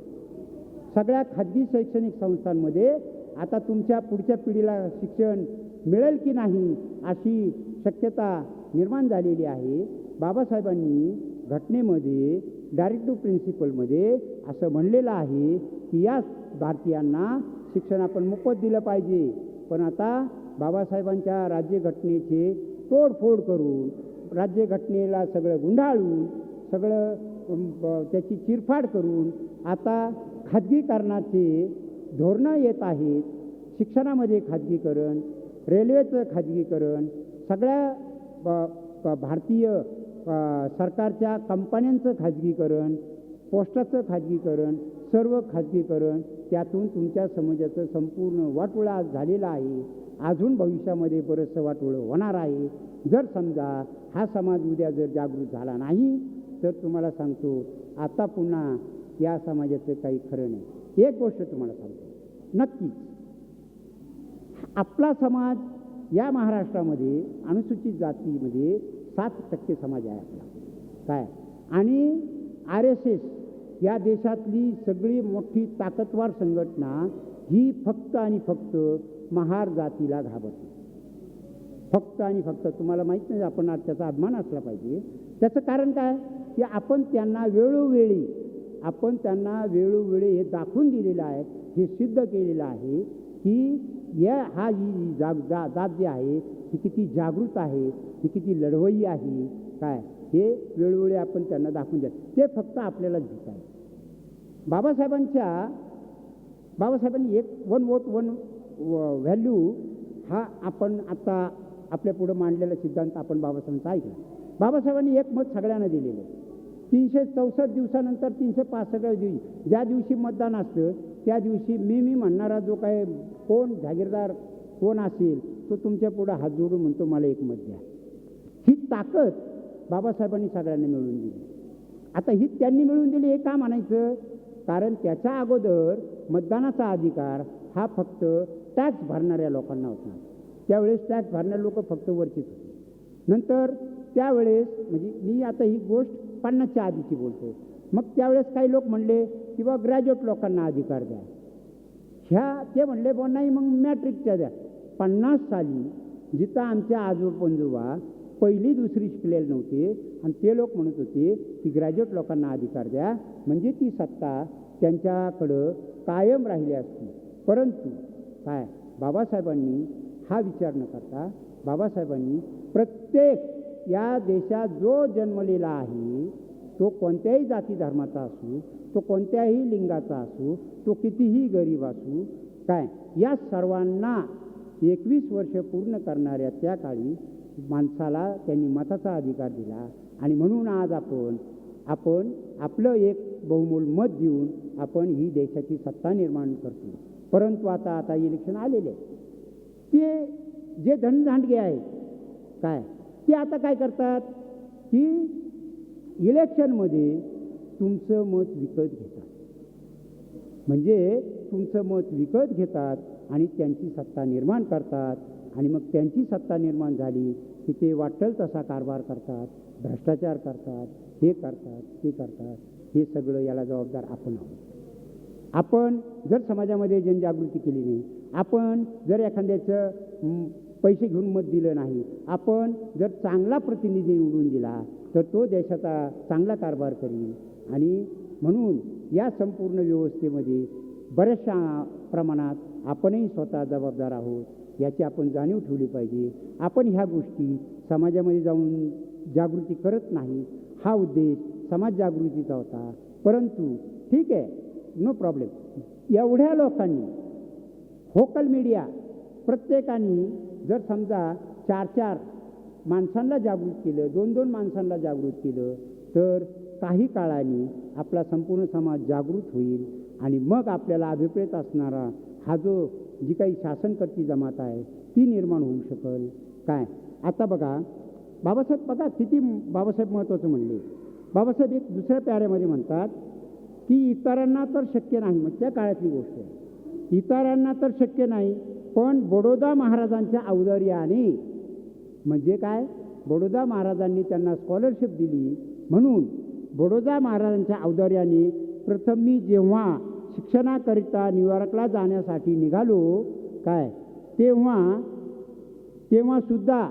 सगळ्या खाजगी शैक्षणिक संस्थांमध्ये आता तुमच्या पुढच्या पिढीला शिक्षण मिळेल की नाही अशी शक्यता निर्माण झालेली आहे. बाबासाहेबांनी घटनेमध्ये डायरेक्टिव्ह प्रिन्सिपलमध्ये असं म्हणलेलं आहे की या भारतीयांना शिक्षण आपण मोफत दिलं पाहिजे. पण आता बाबासाहेबांच्या राज्यघटनेचे तोडफोड करून, राज्यघटनेला सगळं गुंडाळून, सगळं त्याची चिरफाड करून आता खाजगीकरणाचे धोरणं येत आहेत. शिक्षणामध्ये खाजगीकरण, रेल्वेचं खाजगीकरण, सगळ्या भारतीय सरकारच्या कंपन्यांचं खाजगीकरण, पोस्टाचं खाजगीकरण, सर्व खाजगीकरण, त्यातून तुमच्या समाजाचं संपूर्ण वाटोळा झालेला आहे. अजून भविष्यामध्ये बरंचसं वाटोळं होणार आहे. जर समजा हा समाज उद्या जर जागृत झाला नाही तर तुम्हाला सांगतो आता पुन्हा या समाजाचं काही खरं नाही. एक गोष्ट तुम्हाला सांगतो, नक्कीच आपला समाज या महाराष्ट्रामध्ये अनुसूचित जातीमध्ये 7% समाज आहे आपला. काय आणि RSS या देशातली सगळी मोठी ताकदवार संघटना ही फक्त आणि फक्त महार जातीला घाबरते. फक्त आणि फक्त. तुम्हाला माहीत नाही, आपण आज त्याचा अभिमान असला पाहिजे. त्याचं कारण काय की आपण त्यांना वेळोवेळी हे दाखवून दिलेलं आहे, हे सिद्ध केलेलं आहे की ही जात जी आहे ही किती जागृत आहे, ही किती लढवई आहे. काय हे वेळोवेळी आपण त्यांना दाखवून द्या. ते फक्त आपल्याला दिसत आहे. बाबासाहेबांनी एक 1 वोट 1 व्हॅल्यू हा आपण आता आपल्या पुढे मांडलेला सिद्धांत आपण बाबासाहेबांचा ऐकला. बाबासाहेबांनी एक मत सगळ्यांना दिलेलं. 364 दिवसानंतर 365 दिवशी ज्या दिवशी मतदान असतं त्या दिवशी मी म्हणणारा जो काय कोण जागीरदार कोण असेल तो तुमच्या पुढे हात जोडून म्हणतो मला एक मत द्या. ही ताकद बाबासाहेबांनी सगळ्यांना मिळवून दिली. आता ही त्यांनी मिळवून दिली हे का म्हणायचं? कारण त्याच्या अगोदर मतदानाचा अधिकार हा फक्त टॅक्स भरणाऱ्या लोकांना होता. त्यावेळेस टॅक्स भरणारे लोक फक्त वरचीच होते. नंतर त्यावेळेस म्हणजे मी आता ही गोष्ट 50च्या आधीची बोलतो. मग त्यावेळेस काही लोक म्हणले की बा ग्रॅज्युएट लोकांना अधिकार द्या. ते म्हणले बुवा नाही मग मॅट्रिकच्या द्या. 50 साली जिथं आमच्या आजोबा पहिली दुसरी शिकलेले नव्हते आणि ते लोक म्हणत होते की ग्रॅज्युएट लोकांना अधिकार द्या म्हणजे ती सत्ता त्यांच्याकडं कायम राहिली असती. परंतु काय बाबासाहेबांनी हा विचार न करता बाबासाहेबांनी प्रत्येक या देशात जो जन्मलेला आहे तो कोणत्याही जाती धर्माचा असू, तो कोणत्याही लिंगाचा असू, तो कितीही गरीब असू, काय या सर्वांना 21 वर्ष पूर्ण करणाऱ्या त्या काळी माणसाला त्यांनी मताचा अधिकार दिला. आणि म्हणून आज आपण आपलं एक बहुमोल मत देऊन आपण ही देशाची सत्ता निर्माण करतो. परंतु आता इलेक्शन आलेले ते जे धनधांडगे आहेत काय ते आता काय करतात की इलेक्शनमध्ये तुमचं मत विकत घेतात. म्हणजे तुमचं मत विकत घेतात आणि त्यांची सत्ता निर्माण करतात. आणि मग त्यांची सत्ता निर्माण झाली की ते वाटेल तसा कारभार करतात, भ्रष्टाचार करतात, हे करतात ते करतात. हे सगळं याला जबाबदार आपण आहोत. आपण जर समाजामध्ये जनजागृती केली नाही, आपण जर एखाद्याचं पैसे घेऊन मत दिलं नाही, आपण जर चांगला प्रतिनिधी निवडून दिला तर तो देशाचा चांगला कारभार करेल. आणि म्हणून या संपूर्ण व्यवस्थेमध्ये बऱ्याचशा प्रमाणात आपणही स्वतः जबाबदार आहोत. याची आपण जाणीव ठेवली पाहिजे. आपण ह्या गोष्टी समाजामध्ये जाऊन जागृती करत नाही. हा उद्देश समाज जागृतीचा होता. परंतु ठीक आहे, नो प्रॉब्लेम. एवढ्या लोकांनी व्होकल मीडिया प्रत्येकाने जर समजा 4-4 माणसांना जागृत केलं, 2-2 माणसांना जागृत केलं तर काही काळाने आपला संपूर्ण समाज जागृत होईल. आणि मग आपल्याला अभिप्रेत असणारा हा जो जी काही शासनकर्ती जमात आहे ती निर्माण होऊ शकेल. काय आता बघा बाबासाहेब बघा किती बाबासाहेब महत्त्वाचं म्हणले. बाबासाहेब एक दुसऱ्या प्याऱ्यामध्ये म्हणतात की इतरांना तर शक्य नाही. मग त्या काळातली गोष्ट आहे. इतरांना तर शक्य नाही पण बडोदा महाराजांच्या औदार्याने म्हणजे काय बडोदा महाराजांनी त्यांना स्कॉलरशिप दिली म्हणून बडोदा महाराजांच्या औदार्याने प्रथम मी जेव्हा शिक्षणाकरिता न्यूयॉर्कला जाण्यासाठी निघालो काय तेव्हा सुद्धा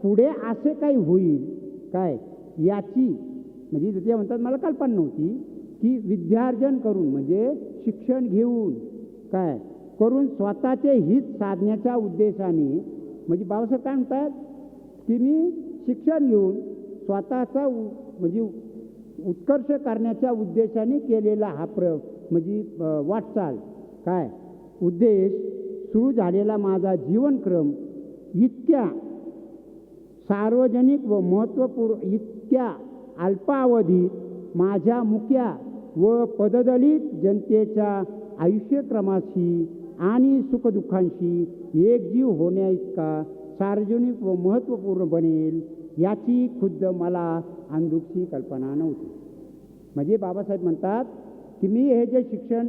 पुढे असे काही होईल काय याची म्हणजे ते म्हणतात मला कल्पना नव्हती की विद्यार्जन करून म्हणजे शिक्षण घेऊन काय करून स्वतःचे हित साधण्याच्या उद्देशाने म्हणजे बाबासाहेब काय म्हणतात की मी शिक्षण घेऊन स्वतःचा म्हणजे उत्कर्ष करण्याच्या उद्देशाने केलेला हा म्हणजे वाटचाल काय उद्देश सुरू झालेला माझा जीवनक्रम इतक्या सार्वजनिक व महत्त्वपूर्ण इतक्या अल्पावधीत माझ्या मुक्या व पददलित जनतेच्या आयुष्यक्रमाशी आणि सुखदुःखांशी एकजीव होण्याइतका सार्वजनिक व महत्त्वपूर्ण बनेल याची खुद्द मला अंधुकशी कल्पना नव्हती. म्हणजे बाबासाहेब म्हणतात की मी हे जे शिक्षण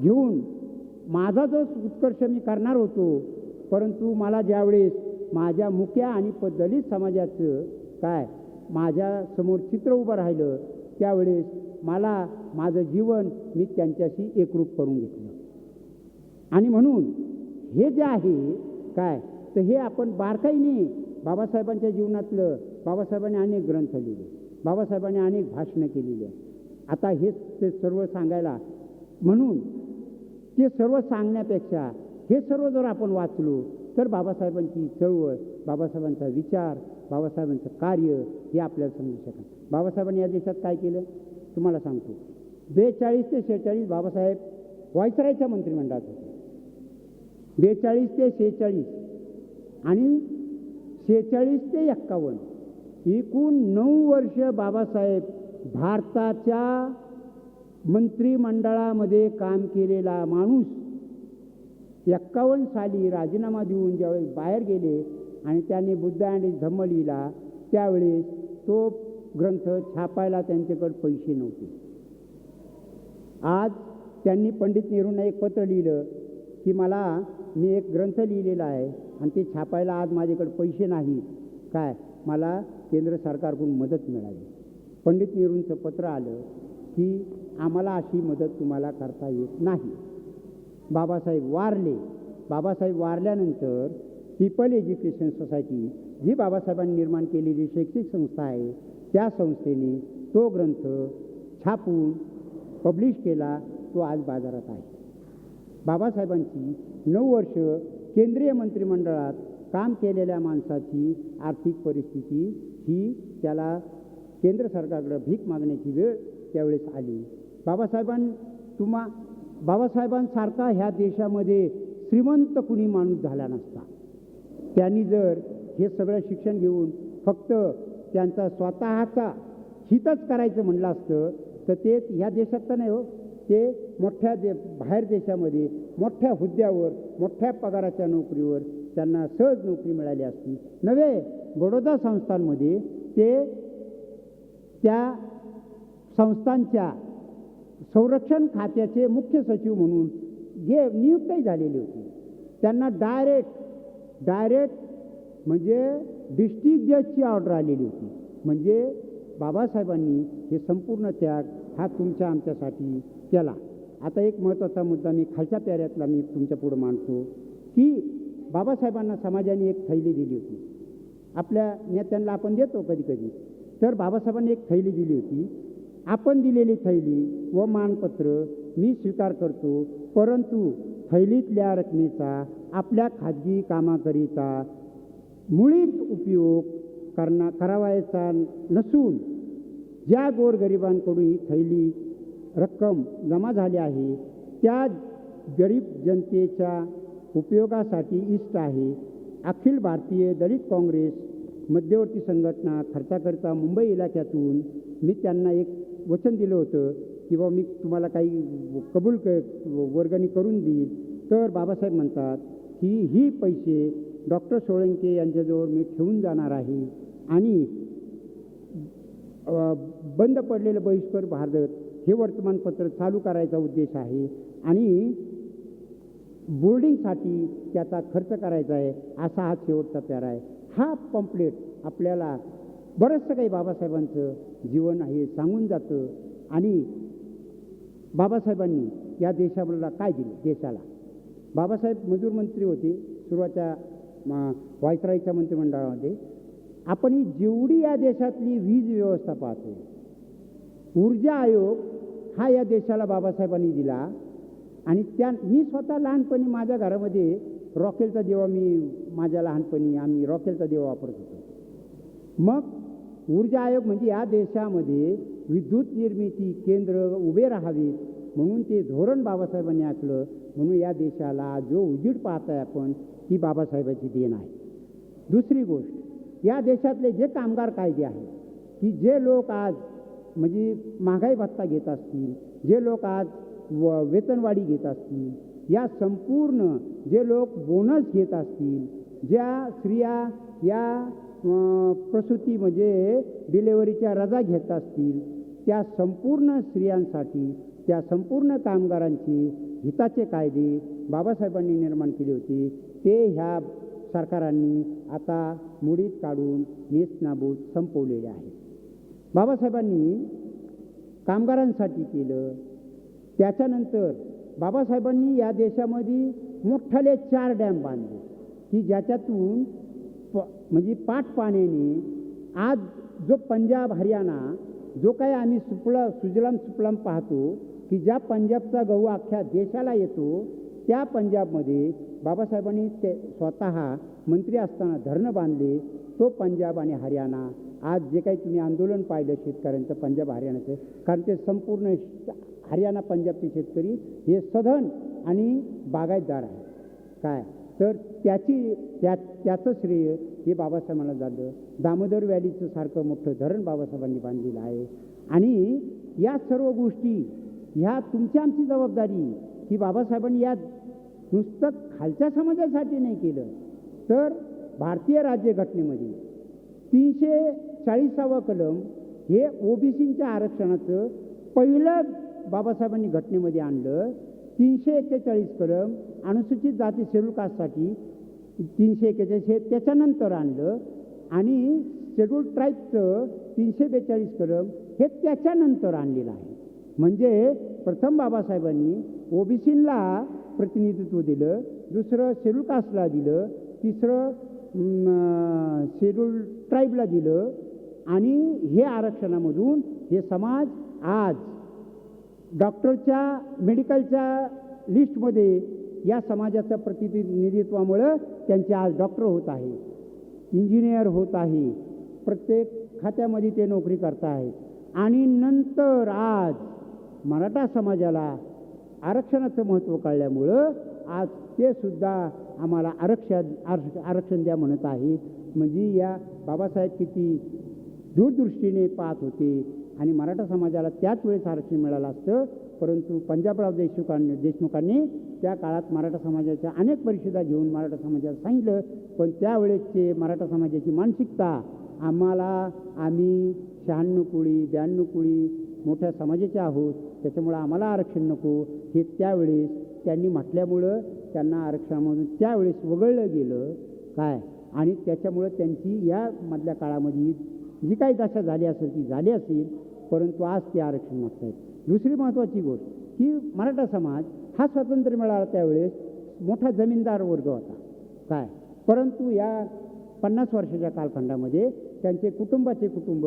घेऊन माझा जो उत्कर्ष मी करणार होतो परंतु मला ज्यावेळेस माझ्या मुक्या आणि दलित समाजाचं काय माझ्या समोर चित्र उभं राहिलं त्यावेळेस मला माझं जीवन मी त्यांच्याशी एकरूप करून घेतलं. आणि म्हणून हे जे आहे काय तर हे आपण बारकाईने बाबासाहेबांच्या जीवनातलं बाबासाहेबांनी अनेक ग्रंथ लिहिले, बाबासाहेबांनी अनेक भाषणं केलेली आहे. आता हे ते सर्व सांगायला म्हणून ते सर्व सांगण्यापेक्षा हे सर्व जर आपण वाचलो तर बाबासाहेबांची चळवळ, बाबासाहेबांचा विचार, बाबासाहेबांचं कार्य हे आपल्याला समजू शकेल. बाबासाहेबांनी या देशात काय केलं तुम्हाला सांगतो. 42 ते 46 बाबासाहेब व्हायसरायच्या मंत्रिमंडळात होते. 42 ते 46 आणि 46 ते 51 एकूण 9 वर्ष बाबासाहेब भारताच्या मंत्रिमंडळामध्ये काम केलेला माणूस 51 साली राजीनामा देऊन ज्यावेळेस बाहेर गेले आणि त्यांनी बुद्ध आणि धम्म लिहिला त्यावेळेस तो ग्रंथ छापायला त्यांच्याकडे पैसे नव्हते. आज त्यांनी पंडित नेहरूंना एक पत्र लिहिलं की मी एक ग्रंथ लिहिलेला आहे आणि ते छापायला आज माझ्याकडे पैसे नाहीत, काय मला केंद्र सरकारकडून मदत मिळाली. पंडित नेहरूंचं पत्र आलं की आम्हाला अशी मदत तुम्हाला करता येत नाही. बाबासाहेब वारले. बाबासाहेब वारल्यानंतर पीपल एज्युकेशन सोसायटी जी बाबासाहेबांनी निर्माण केलेली शैक्षणिक संस्था आहे, त्या संस्थेने तो ग्रंथ छापून पब्लिश केला. तो आज बाजारात आहे. बाबासाहेबांची 9 वर्ष केंद्रीय मंत्रिमंडळात काम केलेल्या माणसाची आर्थिक परिस्थिती ही त्याला केंद्र सरकारकडे भीक मागण्याची वेळ त्यावेळेस आली. बाबासाहेबांसारखा ह्या देशामध्ये श्रीमंत कुणी माणूस झाला नसता. त्यांनी जर हे सगळं शिक्षण घेऊन फक्त त्यांचा स्वतःचा हितच करायचं म्हणलं असतं तर ते ह्या देशात तर नाही हो, ते बाहेर देशामध्ये मोठ्या हुद्द्यावर मोठ्या पगाराच्या नोकरीवर त्यांना सहज नोकरी मिळाली असती. नव्हे, बडोदा संस्थांमध्ये ते त्या संस्थांच्या संरक्षण खात्याचे मुख्य सचिव म्हणून जे नियुक्तही झालेले होते. त्यांना डायरेक्ट म्हणजे डिस्ट्रिक्ट जजची ऑर्डर आलेली होती. म्हणजे बाबासाहेबांनी हे संपूर्ण त्याग हा तुमच्या आमच्यासाठी केला. आता एक महत्त्वाचा मुद्दा खालच्या प्याऱ्यातला तुमच्या पुढं मांडतो की बाबासाहेबांना समाजाने एक थैली दिली होती. आपल्या नेत्यांना आपण देतो कधी कधी, तर बाबासाहेबांनी एक थैली दिली होती. आपण दिलेली थैली व मानपत्र मी स्वीकार करतो, परंतु थैलीतल्या रकमेचा आपल्या खाजगी कामाकरिता मुळीच उपयोग करावायचा नसून ज्या गोरगरिबांकडून ही थैली रक्कम जमा झाली आहे त्या गरीब जनतेच्या उपयोगासाठी इष्ट आहे. अखिल भारतीय दलित काँग्रेस मध्यवर्ती संघटना खर्चाकरिता मुंबई इलाक्यातून मी त्यांना एक वचन दिलं होतं की मी तुम्हाला काही वर्गणी करून देईल. तर बाबासाहेब म्हणतात की ही पैसे डॉक्टर सोळंके यांच्याजवळ मी ठेवून जाणार आहे आणि बंद पडलेलं बहिष्कार भारत हे वर्तमानपत्र चालू करायचा उद्देश आहे आणि बोर्डिंगसाठी त्याचा खर्च करायचा आहे, असा हा शेवटचा प्यारा आहे. हा पम्पलेट आपल्याला बरंचसं काही बाबासाहेबांचं जीवन हे सांगून जातं. आणि बाबासाहेबांनी या देशाला काय दिलं देशाला. बाबासाहेब मजूर मंत्री होते सुरुवातीच्या व्हायसरायच्या मंत्रिमंडळामध्ये. आपण ही जेवढी या देशातली वीज व्यवस्था पाहतो, ऊर्जा आयोग हा या देशाला बाबासाहेबांनी दिला. आणि मी स्वतः लहानपणी माझ्या घरामध्ये रॉकेलचा दिवा माझ्या लहानपणी आम्ही रॉकेलचा दिवा वापरत होतो. मग ऊर्जा आयोग म्हणजे या देशामध्ये विद्युत निर्मिती केंद्र उभे राहावीत म्हणून ते धोरण बाबासाहेबांनी आखलं. म्हणून या देशाला जो उजीड पाहताय आपण ती बाबासाहेबांची देण आहे. दुसरी गोष्ट, या देशातले जे कामगार कायदे आहेत की जे लोक आज म्हणजे महागाई भत्ता घेत असतील, जे लोक आज वेतनवाढी घेत असतील, या संपूर्ण जे लोक बोनस घेत असतील, ज्या स्त्रिया या प्रसूती म्हणजे डिलेव्हरीच्या रजा घेत असतील, त्या संपूर्ण स्त्रियांसाठी त्या संपूर्ण कामगारांची हिताचे कायदे बाबासाहेबांनी निर्माण केले होते. ते ह्या सरकारांनी आता मुडीत काढून नेस्तनाबूत संपवलेले आहेत. बाबासाहेबांनी कामगारांसाठी केलं. त्याच्यानंतर बाबासाहेबांनी या देशामध्ये मोठाले 4 डॅम बांधले की ज्याच्यातून म्हणजे पाट पाण्याने आज जो पंजाब हरियाणा जो काही आम्ही सुजलाम सुफलाम पाहतो की ज्या पंजाबचा गहू अख्ख्या देशाला येतो, त्या पंजाबमध्ये बाबासाहेबांनी ते स्वतः मंत्री असताना धरणं बांधले. तो पंजाब आणि हरियाणा आज जे काही तुम्ही आंदोलन पाहिलं शेतकऱ्यांचं पंजाब हरियाणाचं, कारण ते संपूर्ण हरियाणा पंजाबचे शेतकरी हे सधन आणि बागायतदार आहे. काय तर त्याचं श्रेय हे बाबासाहेबांना झालं. दामोदर व्हॅलीचं सारखं मोठं धरण बाबासाहेबांनी बांधलेलं आहे. आणि या सर्व गोष्टी ह्या तुमची आमची जबाबदारी की बाबासाहेबांनी या नुसतं खालच्या समाजासाठी नाही केलं, तर भारतीय राज्यघटनेमध्ये 340वा कलम हे ओबीसींच्या आरक्षणाचं पहिलं बाबासाहेबांनी घटनेमध्ये आणलं. 341 कलम अनुसूचित जाती शेड्यूल कास्टसाठी 341 हे त्याच्यानंतर आणलं आणि शेड्यूल ट्राईबचं 342 कलम हे त्याच्यानंतर आणलेलं आहे. म्हणजे प्रथम बाबासाहेबांनी ओबीसींना प्रतिनिधित्व दिलं, दुसरं शेड्यूल कास्टला दिलं, तिसरं शेड्यूल ट्राईबला दिलं आणि हे आरक्षणामधून हे समाज आज डॉक्टरच्या मेडिकलच्या लिस्टमध्ये या समाजाच्या प्रतिनिधित्वामुळं त्यांचे आज डॉक्टर होत आहे, इंजिनियर होत आहे, प्रत्येक खात्यामध्ये ते नोकरी करत आहेत. आणि नंतर आज मराठा समाजाला आरक्षणाचं महत्त्व कळल्यामुळं आज ते सुद्धा आम्हाला आरक्षण द्या म्हणत आहेत. म्हणजे या बाबासाहेब किती दूरदृष्टीने पाहत होते आणि मराठा समाजाला त्याच वेळेस आरक्षण मिळालं असतं. परंतु पंजाबराव देशमुखांनी त्या काळात मराठा समाजाच्या अनेक परिषदा घेऊन मराठा समाजाला सांगितलं, पण त्यावेळेसचे मराठा समाजाची मानसिकता आम्ही 96 कुळी 92 कुळी मोठ्या समाजाचे आहोत, त्याच्यामुळं आम्हाला आरक्षण नको हे त्यावेळेस त्यांनी म्हटल्यामुळं त्यांना आरक्षणामधून त्यावेळेस वगळलं गेलं काय. आणि त्याच्यामुळं त्यांची या मधल्या काळामध्ये जी काही दशा झाली असेल ती झाली असेल, परंतु आज ते आरक्षण मागत आहेत. दुसरी महत्त्वाची गोष्ट की मराठा समाज हा स्वातंत्र्य मिळाला त्यावेळेस मोठा जमीनदार वर्ग होता काय, परंतु या 50 वर्षाच्या कालखंडामध्ये त्यांचे कुटुंबाचे कुटुंब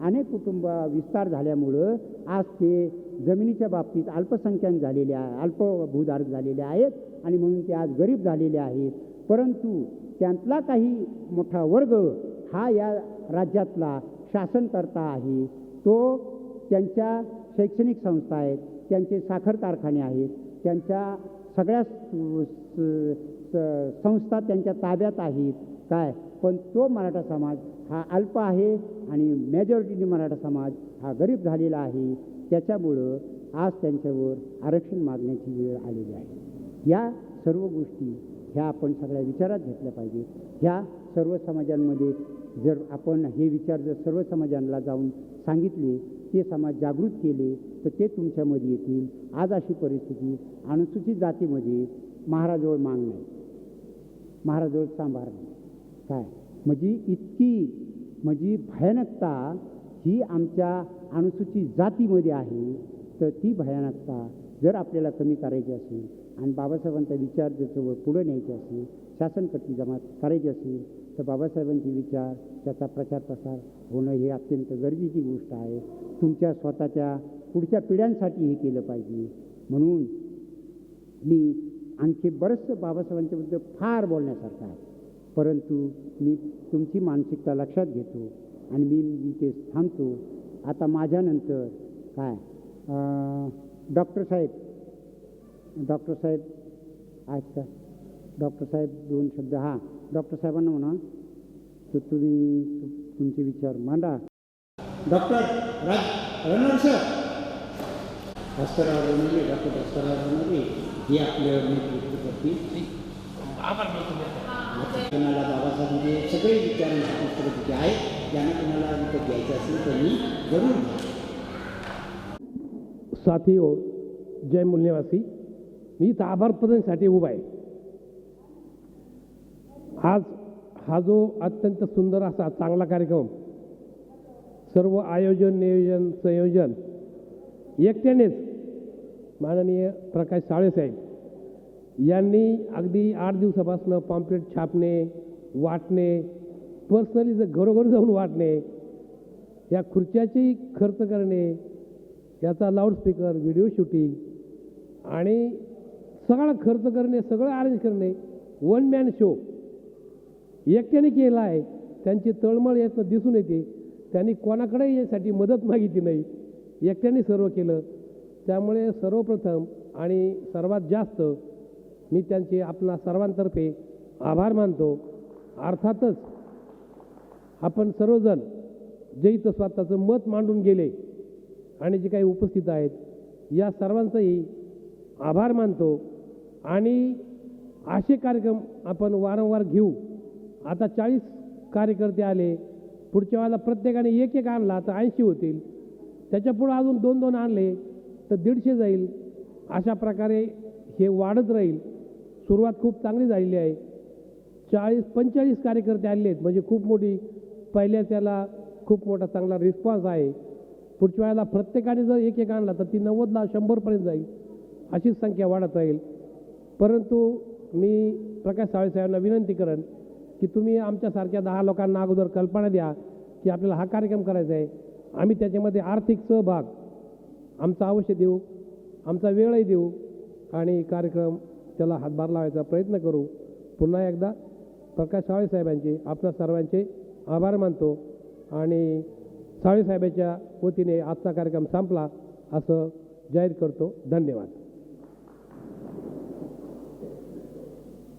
अनेक कुटुंब विस्तार झाल्यामुळं आज ते जमिनीच्या बाबतीत अल्पसंख्याक झालेले अल्पभूधारक झालेले आहेत आणि म्हणून ते आज गरीब झालेले आहेत. परंतु त्यातला काही मोठा वर्ग हा या राज्यातला शासनकर्ता आहे. तो त्यांच्या शैक्षणिक संस्था आहेत, त्यांचे साखर कारखाने आहेत, त्यांच्या सगळ्या संस्था त्यांच्या ताब्यात आहेत काय. पण तो मराठा समाज हा अल्प आहे आणि मेजॉरिटीने मराठा समाज हा गरीब झालेला आहे. त्याच्यामुळं आज त्यांच्यावर आरक्षण मागण्याची वेळ आलेली आहे. या सर्व गोष्टी ह्या आपण सगळ्या विचारात घेतल्या पाहिजे. ह्या सर्व समाजांमध्ये जर आपण हे विचार जर सर्व समाजांना जाऊन सांगितले, ते समाज जागृत केले तर ते तुमच्यामध्ये येतील. आज अशी परिस्थिती अनुसूचित जातीमध्ये महाराजवळ माग नाही, महाराजवळ सांभार नाही काय. म्हणजे भयानकता ही आमच्या अनुसूचित जातीमध्ये आहे. तर ती भयानकता जर आपल्याला कमी करायची असेल आणि बाबासाहेबांचा विचार जर पुढे न्यायचा असेल, शासनकर्ती जमा करायची असेल, तर बाबासाहेबांचे विचार त्याचा प्रचार प्रसार होणं हे अत्यंत गरजेची गोष्ट आहे. तुमच्या स्वतःच्या पुढच्या पिढ्यांसाठी हे केलं पाहिजे. म्हणून मी आणखी बरंचसं बाबासाहेबांच्याबद्दल फार बोलण्यासारखं आहे, परंतु मी तुमची मानसिकता लक्षात घेतो आणि मी ते थांबतो. आता माझ्यानंतर काय डॉक्टर साहेब आहेत का? डॉक्टर साहेब 2 शब्द. हां, डॉक्टर साहेबांना म्हणा तर तुम्ही तुमचे विचार मांडा. Doctor Ranar sir, Bhaskarrao Ranare, doctor Bhaskarrao Ranare हे आपलं नेतृत्व करतील. कोणाला बाबासाहेबांचे सगळे विचारांची पुस्तकं तिथे आहेत, ज्यांना कोणाला विकत घ्यायचं असेल तर मी जरूर. साथियो, जय मूल्यवासी, मी इथं आभार प्रदर्शनासाठी उभा आहे. आज हा जो अत्यंत सुंदर असा चांगला कार्यक्रम, सर्व आयोजन नियोजन संयोजन एकट्यानेच माननीय प्रकाश साळेसाहेब यांनी अगदी 8 दिवसापासून पॉम्पलेट छापणे, वाटणे, पर्सनली घरोघर जाऊन वाटणे, या खुर्च्याची खर्च करणे, याचा लाऊडस्पीकर, व्हिडिओ शूटिंग आणि सगळा खर्च करणे, सगळं अरेंज करणे, 1 मॅन शो एकट्याने केला आहे. त्यांची तळमळ याचं दिसून येते. त्यांनी कोणाकडे यासाठी मदत मागितली नाही, एकट्याने सर्व केलं. त्यामुळे सर्वप्रथम आणि सर्वात जास्त मी त्यांचे आपला सर्वांतर्फे आभार मानतो. अर्थातच आपण सर्वजण जे इथं स्वतःचं मत मांडून गेले आणि जे काही उपस्थित आहेत या सर्वांचाही आभार मानतो. आणि असे कार्यक्रम आपण वारंवार घेऊ. आता 40 कार्यकर्ते आले, पुढच्या वेळेला प्रत्येकाने एक एक आणला तर 80 होतील, त्याच्या पुढं अजून 2-2 आणले तर 150 जाईल. अशा प्रकारे हे वाढत राहील. सुरुवात खूप चांगली झालेली आहे. 40-45 कार्यकर्ते आले आहेत, म्हणजे खूप मोठी, पहिल्या त्याला खूप मोठा चांगला रिस्पॉन्स आहे. पुढच्या वेळेला प्रत्येकाने जर एक एक आणला तर ती 90ला 100पर्यंत जाईल, अशीच संख्या वाढत राहील. परंतु मी प्रकाश साळवे साहेबांना विनंती करेन की तुम्ही आमच्यासारख्या 10 लोकांना अगोदर कल्पना द्या की आपल्याला हा कार्यक्रम करायचा आहे. आम्ही त्याच्यामध्ये आर्थिक सहभाग आमचा अवश्य देऊ, आमचा वेळही देऊ आणि कार्यक्रम त्याला हातभार लावायचा प्रयत्न करू. पुन्हा एकदा प्रकाश साळवे साहेबांचे, आपल्या सर्वांचे आभार मानतो आणि साळवे साहेबांच्या वतीने आजचा कार्यक्रम संपला असं जाहीर करतो. धन्यवाद.